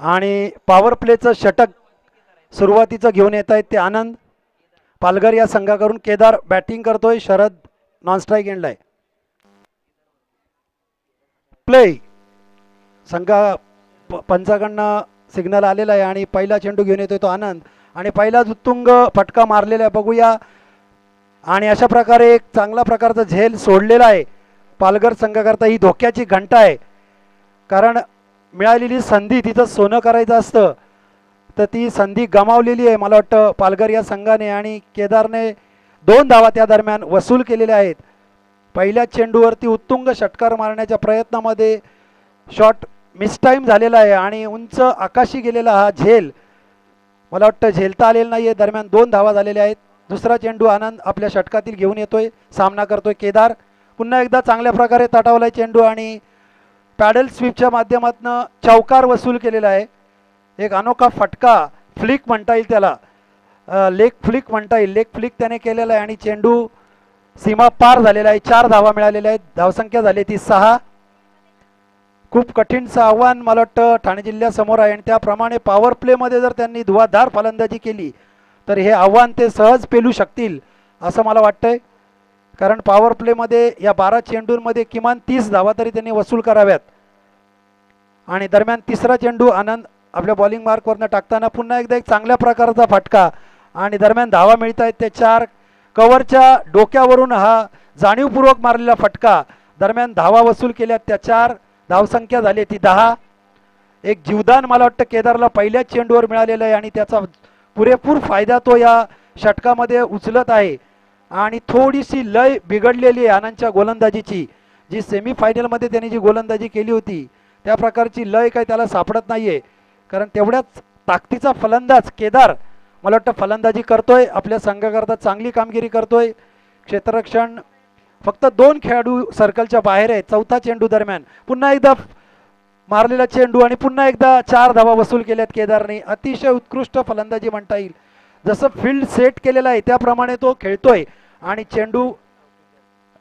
आणि पॉवर प्लेचं षटक सुरुवातीचं घेऊन येत आहेत ते आनंद। पालघर या संघाकडून केदार बॅटिंग करतोय शरद नॉन स्ट्राईक एंडला आहे। प्ले संघा पंचाकडनं सिग्नल आलेला आहे आणि पहिला चेंडू घेऊन येतोय तो आनंद आणि पहिला उत्तुंग फटका मारलेला आहे बघूया आणि अशा प्रकारे एक चांगला प्रकारचा झेल सोडलेला आहे पालघर संघाकरता। ही धोक्याची घंटा आहे कारण मिळालेली संधी तिथं सोनं करायचं असतं तर ती संधी गमावलेली आहे मला वाटतं पालघर या संघाने आणि केदारने 2 धावा त्या दरम्यान वसूल केलेल्या आहेत। पहिल्या चेंडूवरती उत्तुंग षटकार मारण्याच्या प्रयत्नामध्ये शॉट मिसटाईम झालेला आहे आणि उंच आकाशी गेलेला हा झेल मला वाटतं झेलता आलेला नाही आहे। दरम्यान 2 धावा झालेल्या आहेत। दुसरा चेंडू आनंद आपल्या षटकातील घेऊन येतोय सामना करतोय केदार। पुन्हा एकदा चांगल्या प्रकारे तटावलाय चेंडू आणि पॅडल स्वीपच्या माध्यमातून चौकार वसूल केलेला आहे। एक अनोखा फटका फ्लिक म्हणता येईल त्याला लेग फ्लिक म्हणता येईल। लेग फ्लिक त्याने केलेला आहे आणि चेंडू सीमा पार झालेला आहे। 4 धावा मिळालेल्या आहेत। धावसंख्या झाली ती 6। खूप कठीणचं आव्हान मला वाटतं ठाणे जिल्ह्यासमोर आहे आणि त्याप्रमाणे पॉवर प्लेमध्ये जर त्यांनी धुवाधार फलंदाजी केली तर हे आव्हान ते सहज पेलू शकतील असं मला वाटतंय कारण पॉवर प्लेमध्ये या 12 चेंडूंमध्ये किमान 30 धावा तरी त्यांनी वसूल कराव्यात। आणि दरम्यान तिसरा चेंडू आनंद आपल्या बॉलिंग मार्कवरनं टाकताना पुन्हा एकदा एक चांगल्या प्रकारचा फटका आणि दरम्यान धावा मिळत आहेत ते 4। कव्हरच्या डोक्यावरून हा जाणीवपूर्वक मारलेला फटका दरम्यान धावा वसूल केल्या त्या 4। धावसंख्या झाली ती 10। एक जीवदान मला वाटतं केदारला पहिल्याच चेंडूवर मिळालेलं आहे आणि त्याचा पुरेपूर फायदा तो या षटकामध्ये उचलत आहे आणि थोडीशी लय बिघडलेली आहे आनंदच्या गोलंदाजीची। जी सेमीफायनलमध्ये त्यांनी जी गोलंदाजी केली होती त्या प्रकारची लय काही त्याला सापडत नाहीये कारण तेवढ्याच ताकदीचा फलंदाज केदार मला वाटतं फलंदाजी करतोय आपल्या संघाकरता चांगली कामगिरी करतोय। क्षेत्ररक्षण फक्त 2 खेळाडू सर्कलच्या बाहेर आहे। चौथा चेंडू दरम्यान पुन्हा एकदा मारलेला चेंडू आणि पुन्हा एकदा 4 धावा वसूल केल्यात केदारने। अतिशय उत्कृष्ट फलंदाजी म्हणता येईल। जसं फील्ड सेट केलेलं आहे त्याप्रमाणे तो खेळतोय आणि चेंडू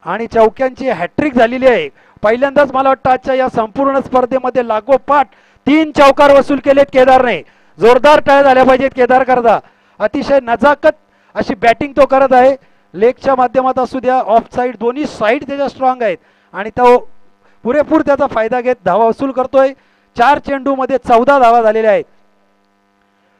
आणि चौक्यांची हॅट्रिक झालेली आहे। पहिल्यांदाच मला वाटतं आजच्या या संपूर्ण स्पर्धेमध्ये लागोपाठ 3 चौकार वसूल केलेत केदारने। जोरदार टाळ्या झाल्या पाहिजेत केदार करता. अतिशय नजाकत अशी बॅटिंग तो करत आहे. लेगच्या माध्यमात असू द्या, ऑफ साईड, दोन्ही साईड त्याच्या स्ट्रॉंग आहेत आणि तो पुरेपूर त्याचा फायदा घेत धावा वसूल करतोय. 4 चेंडूमध्ये 14 धावा झालेल्या आहेत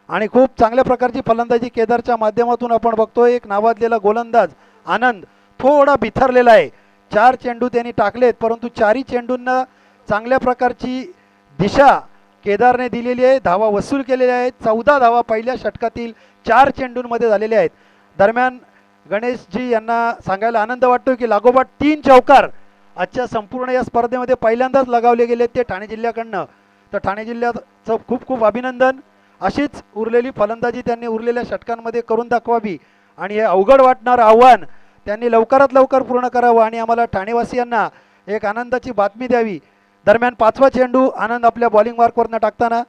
आणि खूप चांगल्या प्रकारची फलंदाजी केदारच्या माध्यमातून आपण बघतोय. एक नावाजलेला गोलंदाज आनंद थोडा बिथरलेला आहे. 4 चेंडू त्यांनी टाकलेत, परंतु 4ही चेंडूंना चांगल्या प्रकारची दिशा केदारने दिलेली आहे. धावा वसूल केलेल्या आहेत. 14 धावा पहिल्या षटकातील 4 चेंडूंमध्ये झालेल्या आहेत. दरम्यान गणेशजी यांना सांगायला आनंद वाटतो की लागोपाठ 3 चौकार आजच्या संपूर्ण या स्पर्धेमध्ये पहिल्यांदाच लगावले गेले ते ठाणे जिल्ह्याकडनं. तर ठाणे जिल्ह्याचं खूप खूप अभिनंदन. अशीच उरलेली फलंदाजी त्यांनी उरलेल्या षटकांमध्ये करून दाखवावी आणि हे अवघड वाटणारं आव्हान त्यांनी लवकरात लवकर पूर्ण करावं आणि आम्हाला ठाणेवासियांना एक आनंदाची बातमी द्यावी. दरम्यान 5वा चेंडू आनंद आपल्या बॉलिंग मार्कवरनं टाकताना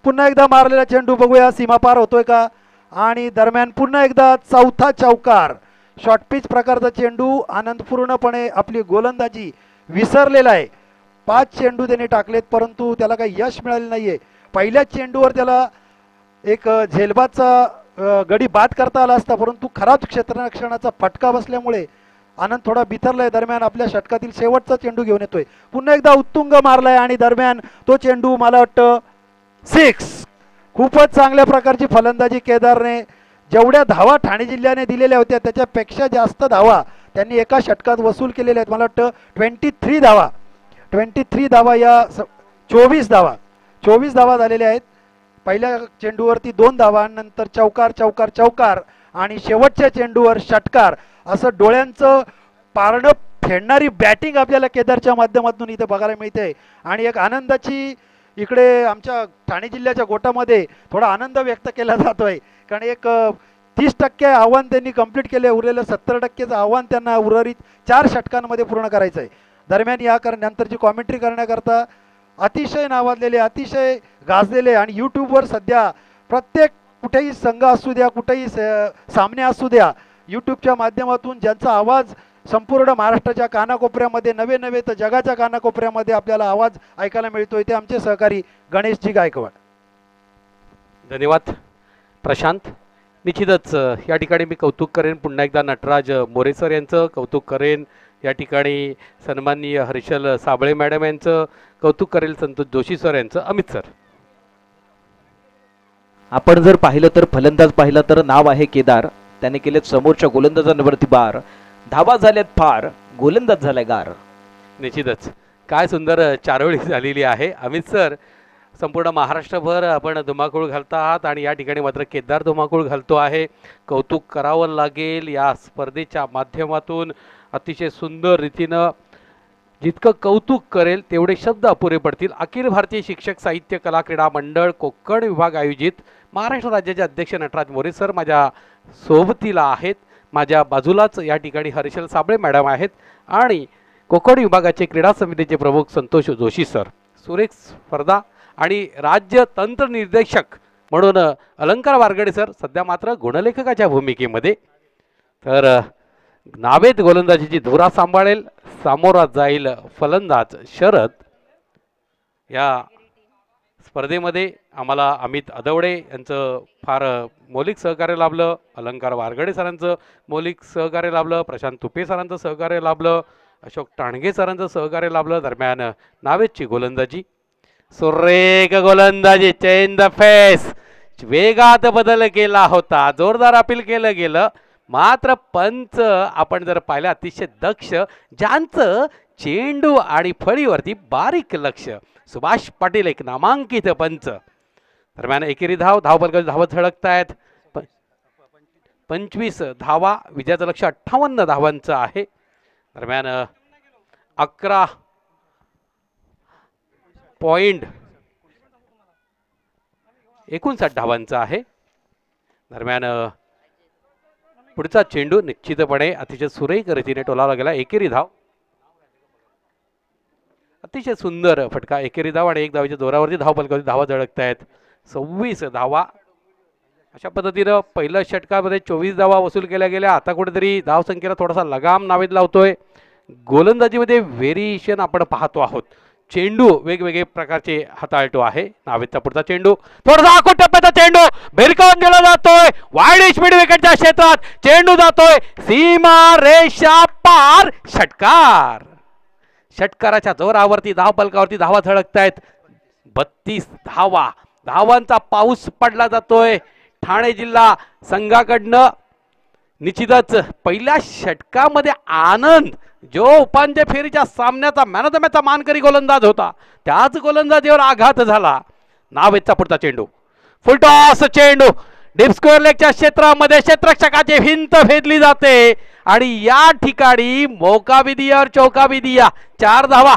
पुन्हा एकदा मारलेला चेंडू बघूया सीमा पार होतोय का. आणि दरम्यान पुन्हा एकदा 4था चौकार. शॉर्ट पिच प्रकारचा चेंडू. आनंद पूर्णपणे आपली गोलंदाजी विसरलेला आहे. 5 चेंडू त्यांनी टाकलेत, परंतु त्याला काही यश मिळाले नाहीये. पहिल्याच चेंडूवर त्याला एक झेलबादचा गडी बाद करता आला असता, परंतु खराब क्षेत्ररक्षणाचा फटका बसल्यामुळे आनंद थोडा बिथरलाय. दरम्यान आपल्या षटकातील शेवटचा चेंडू घेऊन येतोय. पुन्हा एकदा उत्तुंग मारलाय आणि दरम्यान तो चेंडू मला वाटतं 6. खूपच चांगल्या प्रकारची फलंदाजी केदारने. जेवढ्या धावा ठाणे जिल्ह्याने दिलेल्या होत्या त्याच्यापेक्षा जास्त धावा त्यांनी एका षटकात वसूल केलेल्या आहेत. मला वाटतं 23 धावा 23 धावा या 24 धावा झालेल्या आहेत. पहिल्या चेंडूवरती 2 धावा, नंतर चौकार चौकार चौकार आणि शेवटच्या चेंडूवर षटकार. असं डोळ्यांचं पारणं फेडणारी बॅटिंग आपल्याला केदारच्या माध्यमातून इथे बघायला मिळते. आणि एक आनंदाची इकडे आमच्या ठाणे जिल्ह्याच्या गोटामध्ये थोडा आनंद व्यक्त केला जातोय, कारण एक 30% आव्हान त्यांनी कंप्लीट केले. उरलेलं 70%चं आव्हान त्यांना उर्वरित 4 षटकांमध्ये पूर्ण करायचं आहे. दरम्यान या नंतरची कॉमेंट्री करण्याकरता अतिशय नावाजलेले, अतिशय गाजलेले आणि यूट्यूबवर सध्या प्रत्येक कुठेही संघ असू द्या, कुठेही सामने असू द्या, यूट्यूबच्या माध्यमातून ज्यांचा आवाज संपूर्ण महाराष्ट्राच्या कानाकोपऱ्यामध्ये, नवे नवे तर जगाच्या कानाकोपऱ्यामध्ये आपल्याला आवाज ऐकायला मिळतोय, ते आमचे सहकारी गणेशजी गायकवाड. धन्यवाद प्रशांत. निश्चितच या ठिकाणी मी कौतुक करेन पुन्हा एकदा नटराज मोरे सर यांचं कौतुक करेन. या ठिकाणी सन्माननीय हर्षल साबळे मॅडम यांचं कौतुक करेल. संतोष जोशी सर यांचं. अमित सर, आपण जर पाहिलं तर फलंदाज पाहिला तर नाव आहे केदार. त्याने केलेत समोरच्या गोलंदाजांवरती बार. धावा झाल्यात फार, गोलंदाज झालाय गार. निश्चितच काय सुंदर चारोळी झालेली आहे. अमित सर, संपूर्ण महाराष्ट्रभर आपण धुमाकूळ घालता आहात आणि या ठिकाणी मात्र केदार धुमाकूळ घालतो आहे. कौतुक करावं लागेल. या स्पर्धेच्या माध्यमातून अतिशय सुंदर रीतीनं जितकं कौतुक करेल तेवढे शब्द अपुरे पडतील. अखिल भारतीय शिक्षक साहित्य कला क्रीडा मंडळ कोकण विभाग आयोजित महाराष्ट्र राज्याचे अध्यक्ष नटराज मोरे सर माझ्या सोबतीला आहेत. माझ्या बाजूलाच या ठिकाणी हर्षल साबळे मॅडम आहेत आणि कोकण विभागाचे क्रीडा समितीचे प्रमुख संतोष जोशी सर. सुरेख स्पर्धा आणि राज्य तंत्र निर्देशक म्हणून अलंकार वारगडे सर सध्या मात्र गुणलेखकाच्या भूमिकेमध्ये. तर नावेत गोलंदाजीची धुरा सांभाळेल. सामोरा जाईल फलंदाज शरद. या स्पर्धेमध्ये आम्हाला अमित अदवडे यांचं फार मौलिक सहकार्य लाभलं. अलंकार वारगडे सरांचं मौलिक सहकार्य लाभलं. प्रशांत तुपे सरांचं सहकार्य लाभलं. अशोक टाणगे सरांचं सहकार्य लाभलं. दरम्यान नावेतची गोलंदाजी, सुरेख गोलंदाजी, चेंज द फेस, वेगात बदल केला होता. जोरदार अपील केलं गेलं. मात्र पंच आपण जर पाहिलं अतिशय दक्ष, ज्यांचं चेंडू आणि फळीवरती बारीक लक्ष. सुभाष पाटील एक नामांकित पंच. दरम्यान एकेरी धावपलकाची धावत झळकतायत. 25 धावा. विजयाचं लक्ष 58 धावांचं आहे. दरम्यान 11.59 धावांचं आहे. दरम्यान पुढचा चेंडू निश्चितपणे अतिशय सुरेख रीतीने टोलावला गेला. एकेरी धाव. अतिशय सुंदर फटका. एकेरी धाव आणि 1 धावेच्या जोरावरती धावपलकावरती धावा झळकतायत. 26 धावा. अशा पद्धतीनं पहिल्या षटकामध्ये 24 धावा वसूल केल्या गेल्या. आता कुठेतरी धावसंख्येला थोडासा लगाम नावेद लावतोय. गोलंदाजीमध्ये व्हेरिएशन आपण पाहतो आहोत. चेंडू वेगवेगळे प्रकारचे हाताळतो आहे. नावेचा पुढचा चेंडू थोडासा आखूड टप्प्याचा चेंडू भिरकावून दिला जातोय. वाईड स्पीड विकेटच्या क्षेत्रात चेंडू जातोय सीमा रेषा पार. षटकार. षटकाराच्या जोरावरती धाव फलकावरती धावा झळकतायत. 32 धावा. धावांचा पाऊस पडला जातोय ठाणे जिल्हा संघाकडनं. निश्चितच पहिल्या षटकामध्ये आनंद जो उपांत्य फेरीच्या सामन्याचा मॅन ऑफ द मॅचचा मानकरी गोलंदाज होता त्याच गोलंदाजीवर आघात झाला. नावेचा पुढचा चेंडू फुलटॉस चेंडू डीप स्क्वेअर लेगच्या क्षेत्रामध्ये क्षेत्ररक्षकाची भिंत भेदली जाते आणि या ठिकाणी मौका भी दिया और चौका भी दिया. 4 धावा.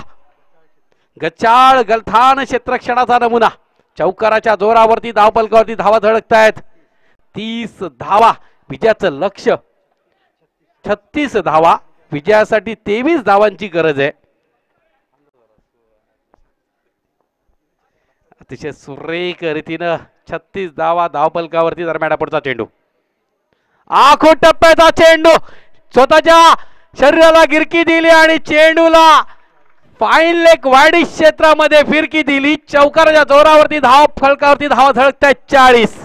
गचाळ गलथान क्षेत्ररक्षणाचा नमुना. चौकाराच्या जोरावरती धावफलकावरती धावा झळकतायत. 30 धावा विजयाचं लक्ष्य. 36 धावा विजयासाठी 23 धावांची गरज आहे. अतिशय सुरेख रीतीनं 36 धावा धावफलकावरती दरम्यान पुढचा चेंडू आखूड टप्प्याचा चेंडू स्वतःच्या शरीराला गिरकी दिली आणि चेंडूला फाईन लेग वाईड क्षेत्रामध्ये फिरकी दिली. चौकाराच्या जोरावरती धाव फलकावरती धावा झळकतायत 40.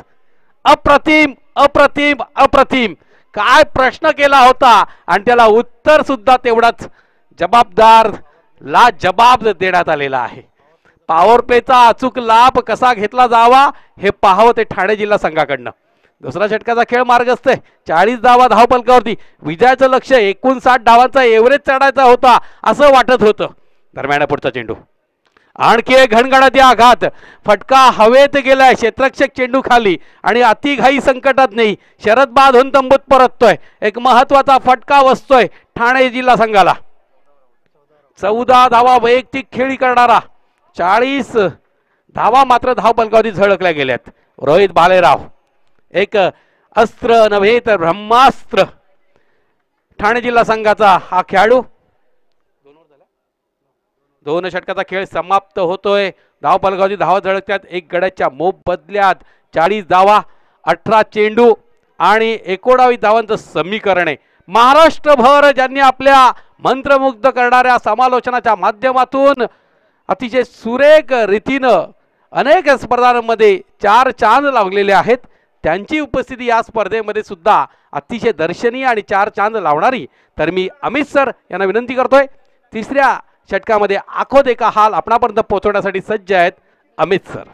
अप्रतिम अप्रतिम अप्रतिम. काय प्रश्न केला होता आणि त्याला उत्तर सुद्धा तेवढाच जबाबदार ला जबाब देण्यात आलेला आहे. पॉवर प्लेचा अचूक लाभ कसा घेतला जावा हे पाहावं ते ठाणे जिल्हा संघाकडनं. दुसरा षटकाचा खेळ मार्गस्थ आहे. 40 धावा धावफलकावरती विजयाचं लक्ष 59 धावांचा एव्हरेज चढायचा होता असं वाटत होतं. दरम्यान पुढचा चेंडू आणखी एक घणघणाटी आघात. फटका हवेत गेलाय. क्षेत्ररक्षक चेंडू खाली आणि अतिघाई संकटात नाही. शरद बांधून तंबूत परततोय. एक महत्वाचा फटका बसतोय ठाणे जिल्हा संघाला. 14 धावा वैयक्तिक खेळी करणारा 40 धावा मात्र धावफलकावरती झळकल्या गेल्यात. रोहित भालेराव एक अस्त्र नव्हे तर ब्रह्मास्त्र. ठाणे जिल्हा संघाचा हा खेळाडू. 2 षटकाचा खेळ समाप्त होतोय. धावफलकावरती धावा झळकतात. 1 गड्याच्या मोबदल्यात 40 धावा 18 चेंडू आणि 19 धावांचं समीकरण आहे. महाराष्ट्रभर ज्यांनी आपल्या मंत्रमुग्ध करणाऱ्या समालोचनाच्या माध्यमातून अतिशय सुरेख रीतीनं अनेक स्पर्धांमध्ये 4 चांद लावलेले आहेत त्यांची उपस्थिती या स्पर्धेमध्ये सुद्धा अतिशय दर्शनीय आणि 4 चांद लावणारी. तर मी अमित सर यांना विनंती करतोय. तिसऱ्या षटकामध्ये आखो देखा हाल आपणापर्यंत पोहोचवण्यासाठी सज्ज आहेत अमित सर.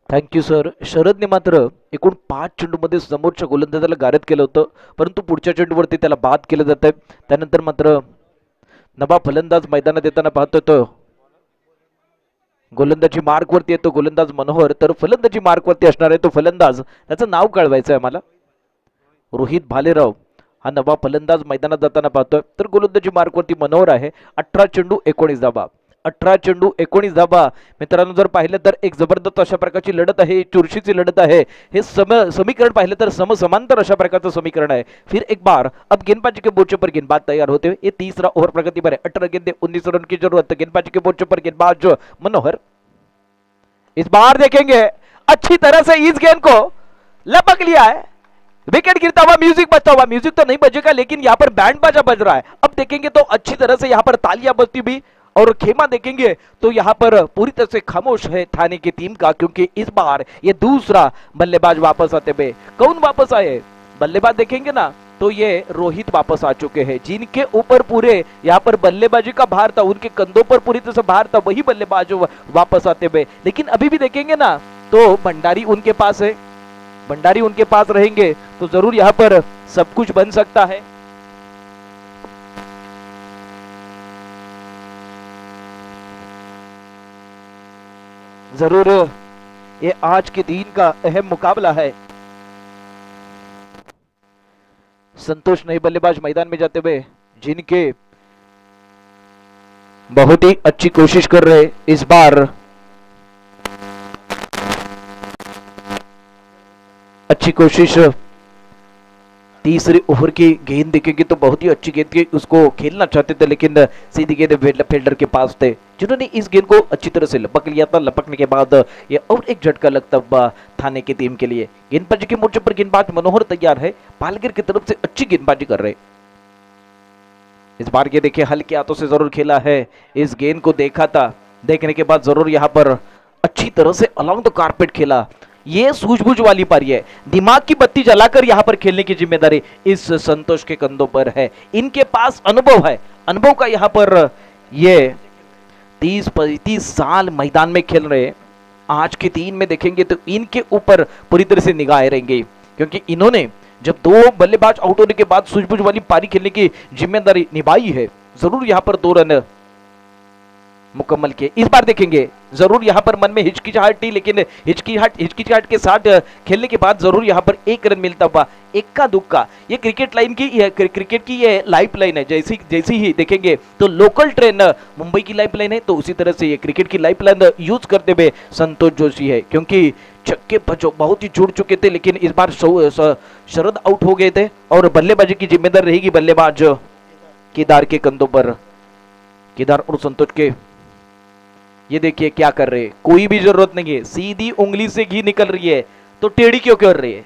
Thank you sir. शरदने मात्र एकूण 5 चेंडूमध्ये समोरच्या गोलंदाजाला गारद केलं होतं परंतु पुढच्या चेंडूवरती त्याला बाद केलं जात आहे. त्यानंतर मात्र नवा फलंदाज मैदानात येताना पाहतोय तो गोलंदाजी मार्कवरती येतो गोलंदाज मनोहर. तर फलंदाजी मार्कवरती असणार आहे तो फलंदाज. त्याचं नाव कळवायचं आहे मला. रोहित भालेराव हा नवा फलंदाज मैदानात जाताना पाहतोय. तर गोलंदाजी मार्कवरती मनोहर आहे. 18 चेंडू 19 धावा. 18 चेंडू 19 धावा. मित्रांनो जर पाहिलं तर एक जबरदस्त अशा प्रकारची लढत आहे. चुरशीची लढत आहे. हे समीकरण पाहिलं तर समसमांतर अशा प्रकारचं समीकरण है. फिर एक बार अब गेंदबाजी के बोर्ड पर गेंदबाज तैयार होते हुए ये तीसरा ओवर प्रगति पर है. 18 गेंदे 19 रन की जरूरत. गेंदबाजी के बोर्ड पर गेंदबाज मनोहर इस बार देखेंगे अच्छी तरह से इस गेंद को लपक लिया है. विकेट गिरता हुआ म्यूजिक बजता हुआ. म्यूजिक तो नहीं बजेगा लेकिन यहाँ पर बैंड बाजा बज रहा है. अब देखेंगे तो अच्छी तरह से यहाँ पर तालियां बजती भी और खेमा देखेंगे तो यहाँ पर पूरी तरह से खामोश है थाने की टीम का क्योंकि इस बार ये दूसरा बल्लेबाज वापस आते हुए. कौन वापस आए बल्लेबाज देखेंगे ना तो ये रोहित वापस आ चुके हैं जिनके ऊपर पूरे यहाँ पर बल्लेबाजी का भार था. उनके कंधों पर पूरी तरह से भार था. वही बल्लेबाज वापस आते हुए. लेकिन अभी भी देखेंगे ना तो भंडारी उनके पास है. भंडारी उनके पास रहेंगे तो जरूर यहाँ पर सब कुछ बन सकता है. जरूर ये आज के दिन का अहम मुकाबला है. संतोष नए बल्लेबाज मैदान में जाते हुए जिनके बहुत ही अच्छी कोशिश कर रहे इस बार. अच्छी कोशिश. तीसरे ओवर की गेंद देखेंगे तो बहुत ही अच्छी गेंद की उसको खेलना चाहते थे लेकिन सीधी गेंद फील्डर के पास थे जिन्होंने इस गेंद को अच्छी तरह से लपक लिया था. लपकने के बाद ये और एक झटका लगता हुआ थाने की टीम के लिए. गेंदबाजी के मोर्चे पर गेंदबाज मनोहर तैयार है. पालगिर की तरफ से अच्छी गेंदबाजी कर रहे. इस बार ये देखिए हल्के हाथों से जरूर खेला है, इस गेंद को देखा था, देखने के बाद जरूर यहाँ पर अच्छी तरह से अलॉन्ग द कारपेट खेला। ये सूझबूझ वाली पारी है, दिमाग की बत्ती जलाकर यहाँ पर खेलने की जिम्मेदारी इस संतोष के कंधों पर है। इनके पास अनुभव है, अनुभव का यहाँ पर ये 30-35 साल मैदान में खेल रहे हैं। आज के 3 में देखेंगे तो इनके ऊपर पूरी तरह से निगाहें रहेंगी, क्योंकि इन्होंने जब 2 बल्लेबाज आउट होने के बाद सूझबूझ वाली पारी खेलने की जिम्मेदारी निभाई है, जरूर यहाँ पर 2 रन मुकम्मल किए। इस बार देखेंगे जरूर यहाँ पर मन में हिचकिचाहट थी, लेकिन हिचकिचाहट के साथ खेलने के बाद जरूर यहाँ पर 1 रन मिलता हुआ, इक्का दुक्का। ये क्रिकेट की ये लाइफ लाइन है। जैसी ही देखेंगे तो लोकल ट्रेन मुंबई की लाइफ लाइन है, तो उसी तरह से ये क्रिकेट की लाइफ लाइन यूज करते हुए संतोष जोशी है, क्योंकि छक्के बहुत ही जुड़ चुके थे, लेकिन इस बार शरद आउट हो गए थे और बल्लेबाजी की जिम्मेदारी रहेगी बल्लेबाज केदार के कंधों पर। केदार और संतोष के ये देखिए क्या कर रहे हैं, कोई भी जरूरत नहीं है, सीधी उंगली से घी निकल रही है तो टेढ़ी क्यों कर रही है।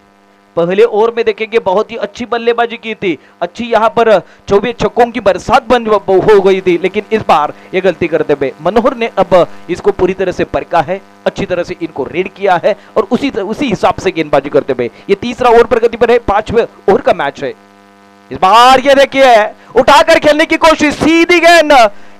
पहले ओवर में देखेंगे बहुत ही अच्छी बल्लेबाजी की थी, अच्छी यहाँ पर 24 छक्कों की बरसात हो गई थी, लेकिन इस बार ये गलती करते हुए मनोहर ने अब इसको पूरी तरह से परखा है, अच्छी तरह से इनको रीड किया है और उसी हिसाब से गेंदबाजी करते हुए ये तीसरा ओवर प्रगति पर है। 5वें ओवर का मैच है। इस बार ये देखिए उठाकर खेलने की कोशिश, सीधी गेंद,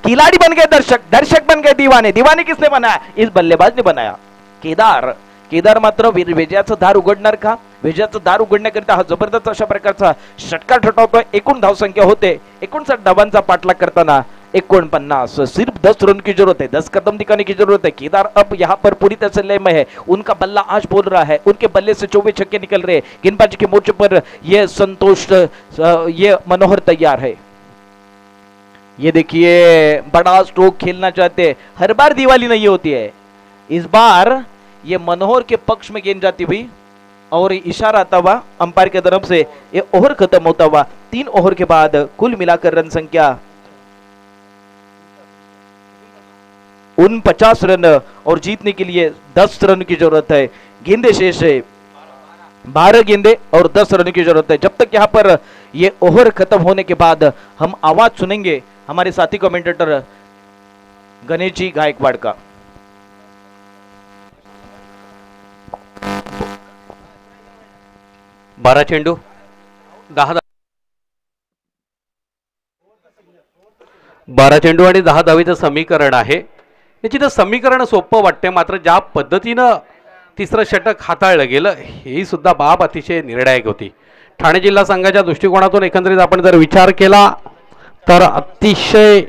खिलाड़ी बन गए दर्शक, दर्शक बन गए दीवाने। दीवाने किसने बनाया? इस बल्लेबाज ने बनाया, केदार मात्र विजयाचं दार उघडणार का? विजयाचं दार उघडण्याकरिता हा जबरदस्त अशा प्रकारचा षटकार ठोठावतोय। एकूण धावसंख्या होते 59 धावांचा पाठलाग करताना 49, सिर्फ 10 रन की जरूरत है, 10 कदम दिखाने की जरूरत है। केदार अब यहाँ पर पूरी तरह से लय में है, उनका बल्ला आज बोल रहा है, उनके बल्ले से 24 छक्के निकल रहे। गेंदबाजी के मोर्चे पर यह संतोष, ये मनोहर तैयार है। ये देखिए बड़ा स्ट्रोक खेलना चाहते, हर बार दिवाली नहीं होती है, इस बार ये मनोहर के पक्ष में गेंद जाती हुई और इशारा आता हुआ अंपायर की तरफ से ये ओवर खत्म होता हुआ। 3 ओवर के बाद कुल मिलाकर रन संख्या 49 रन और जीतने के लिए 10 रन की जरूरत है। गेंदे शेष है 12 गेंदे और 10 रन की जरूरत है। जब तक यहाँ पर ये ओवर खत्म होने के बाद हम आवाज सुनेंगे हमारे साथी कमेंटेटर गणेश जी गायकवाड़ का। 12 चेंडू 10 12 चेंडू आणि 10 धावेचं समीकरण आहे। याची तर समीकरण सोपं वाटते, मात्र ज्या पद्धतीनं तिसरं षटक हाताळलं गेलं ही सुद्धा बाब अतिशय निर्णायक होती। ठाणे जिल्हा संघाच्या दृष्टिकोनातून एकंदरीत आपण जर विचार केला तर अतिशय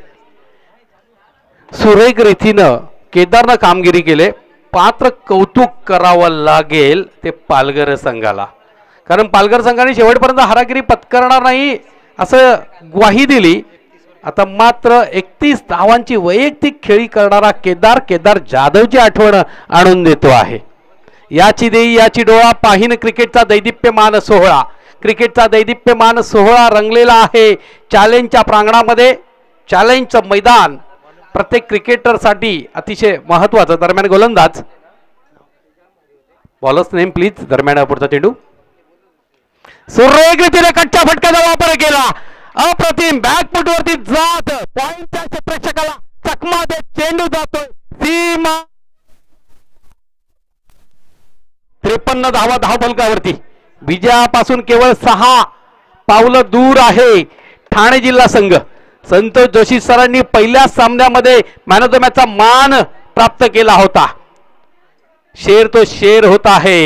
सुरेख रीतीनं केदारनं कामगिरी केले। पात्र कौतुक करावं लागेल ते पालघर संघाला, कारण पालघर संघाने शेवटपर्यंत हारागिरी पत्करणार नाही असं ग्वाही दिली। आता मात्र 31 धावांची वैयक्तिक खेळी करणारा केदार जाधवची आठवण आणून देतो आहे। याची देई याची डोळा पाहिन क्रिकेटचा दैदिप्यमान सोहळा, क्रिकेटचा दैदिप्यमान सोहळा रंगलेला आहे चॅलेंजच्या प्रांगणामध्ये। चॅलेंजचं मैदान प्रत्येक क्रिकेटरसाठी अतिशय महत्त्वाचं। दरम्यान गोलंदाज, बॉलर्स नेम प्लीज। दरम्यान पुढचा चेंडू सुरेख रीतीने कच्च्या फटक्याचा वापर केला, अप्रतिम बॅकफुट वरती जात पॉइंटच्या क्षेत्ररक्षकाला चकमा देत चेंडू जातोय सीमा 53 धावा धावफलकावरती। विजयापासून केवळ 6 पावलं दूर आहे ठाणे जिल्हा संघ। संतोष जोशी सरांनी पहिल्या सामन्यामध्ये मॅन ऑफ द मॅचचा मान प्राप्त केला होता। शेर तो शेर होता है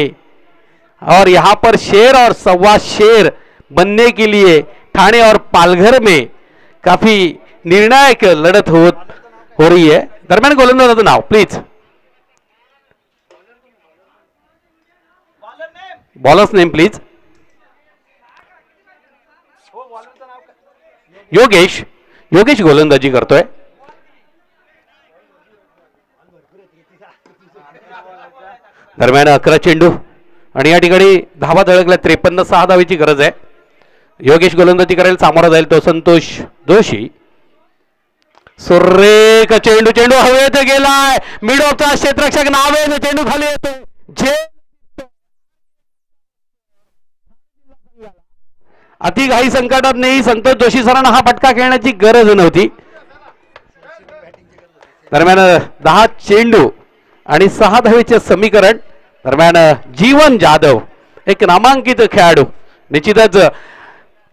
और यहाँ पर शेर और सवा शेर बनने के लिए ठाणे और पालघर में काफी निर्णायक लड़त हो रही है। दरम्यान गोलंदाजाचं नाव please. Bowler's name please. Yogesh गोलंदाजी करतोय। दरम्यान 11 चेंडू आणि या ठिकाणी धावा धडकल्या 53, 6 धावेची गरज आहे। योगेश गोलंदाजी करायला सामोरा जाईल तो संतोष जोशी। सुरेख चेंडू हवेत गेलाय, मिड ऑफचा क्षेत्ररक्षक नावे चेंडू खाली येतो। अति घाई संकटात नाही संतोष जोशी सरांना हा फटका खेळण्याची गरज नव्हती. दरम्यान 10 चेंडू आणि 6 धावेचे समीकरण. दरम्यान जीवन जाधव एक नामांकित खेळाडू. निश्चितच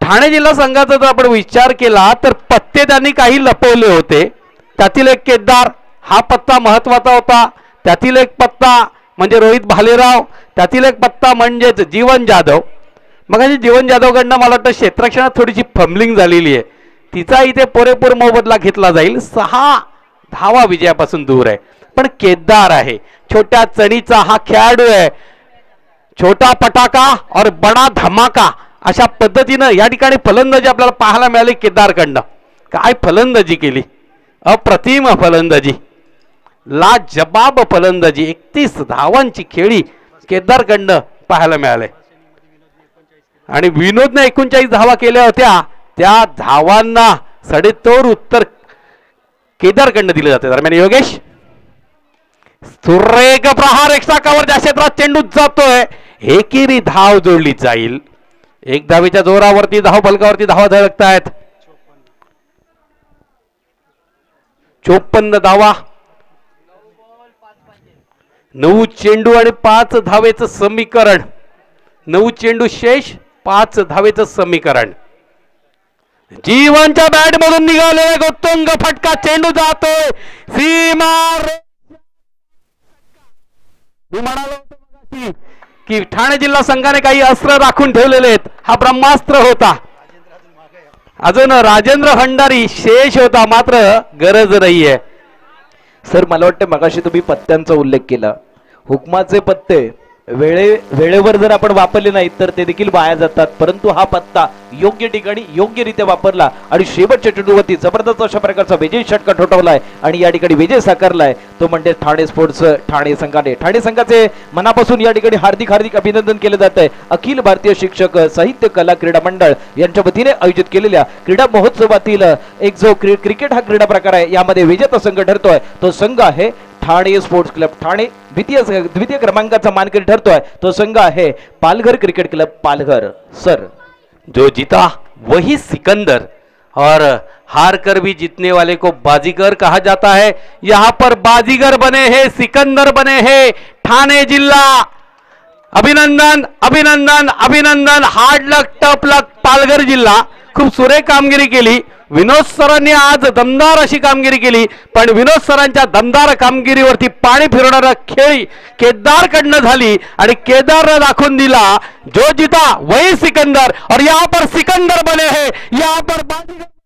ठाणे जिल्हा संघाचा जर आपण विचार केला तर पत्ते त्यांनी काही लपवले होते. त्यातील एक केदार हा पत्ता महत्वाचा होता. त्यातील एक पत्ता म्हणजे रोहित भालेराव. त्यातील एक पत्ता म्हणजेच जीवन जाधव. मग जीवन जाधवकडनं मला वाटतं क्षेत्ररक्षणात थोडीशी फंबलिंग झालेली आहे. तिचा इथे पुरेपूर मोबदला घेतला जाईल. 6 धावा विजयापासून दूर आहे. पण केदार आहे, छोट्या चणीचा हा खेळाडू आहे. छोटा पटाका और बडा धमाका अशा पद्धतीनं या ठिकाणी फलंदाजी आपल्याला पाहायला मिळाली केदारकडनं. काय फलंदाजी केली, अप्रतिम फलंदाजी, लाजबाब फलंदाजी. 31 धावांची खेळी केदारकडनं पाहायला मिळाले. आणि विनोदने 39 धावा केल्या होत्या. त्या धावांना सडेतोड उत्तर केदारकडनं दिलं जाते. दरम्यान योगेश सुरेख प्रहार एक्स्ट्रा कव्हर ज्या क्षेत्रात चेंडू जातोय. एकेरी धाव जोडली जाईल. 1 धावेच्या जोरावरती धाव फलकावरती धावा धडकत आहेत. 54 धावा, 9 चेंडू आणि 5 धावेचं समीकरण. 9 चेंडू शेष, 5 धावेचं समीकरण. जीवनच्या बॅट मधून निघाले गोत्तुंग फटका. चेंडू जातोय सीमा. मी म्हणालो होतो की ठाणे जिल्हा संघाने काही अस्त्र राखून ठेवलेले आहेत. हा ब्रह्मास्त्र होता. अजून राजेंद्र भंडारी शेष होता, मात्र गरज नाहीये. सर मला वाटतं मगाशी तुम्ही पत्त्यांचा उल्लेख केला. हुकमाचे पत्ते वेळेवर जर आपण वापरले नाहीत तर ते देखील वाया जातात. परंतु हा पत्ता योग्य ठिकाणी योग्यरित्या वापरला आणि शेवटच्या चेंडूवरती जबरदस्त अशा प्रकारचा विजयी षटका ठोठावलाय आणि या ठिकाणी विजय साकारलाय तो म्हणजे ठाणे स्पोर्ट्स ठाणे संघाने. ठाणे संघाचे मनापासून या ठिकाणी हार्दिक हार्दिक अभिनंदन केले जात आहे. अखिल भारतीय शिक्षक साहित्य कला क्रीडा मंडळ यांच्या वतीने आयोजित केलेल्या क्रीडा महोत्सवातील एक जो क्रिकेट हा क्रीडा प्रकार आहे यामध्ये विजेता संघ ठरतोय तो संघ आहे ठाणे स्पोर्ट्स क्लब. ठाणे द्वितीय क्रमांकाचा मानकरी ठरतोय तो संघ आहे Palghar cricket club Palghar. Sir जो जीता वही सिकंदर और हार कर भी जीतने वाले को बाजीगर कहा जाता है. यहाँ पर बाजीगर बने हैं, सिकंदर बने हैं ठाणे जिल्हा. अभिनंदन अभिनंदन अभिनंदन. हार्ड लक टफ लक पालघर जिल्हा. खूप सुरेख कामगिरी केली. विनोद सरांनी आज दमदार अशी कामगिरी केली. पण विनोद सरांच्या दमदार कामगिरीवरती पाणी फिरवणारा खेळी केदारकडनं झाली आणि केदारनं दाखवून दिला जो जीता वही सिकंदर. और यहाँ पर सिकंदर बने हैं, यहाँ पर बाजीगर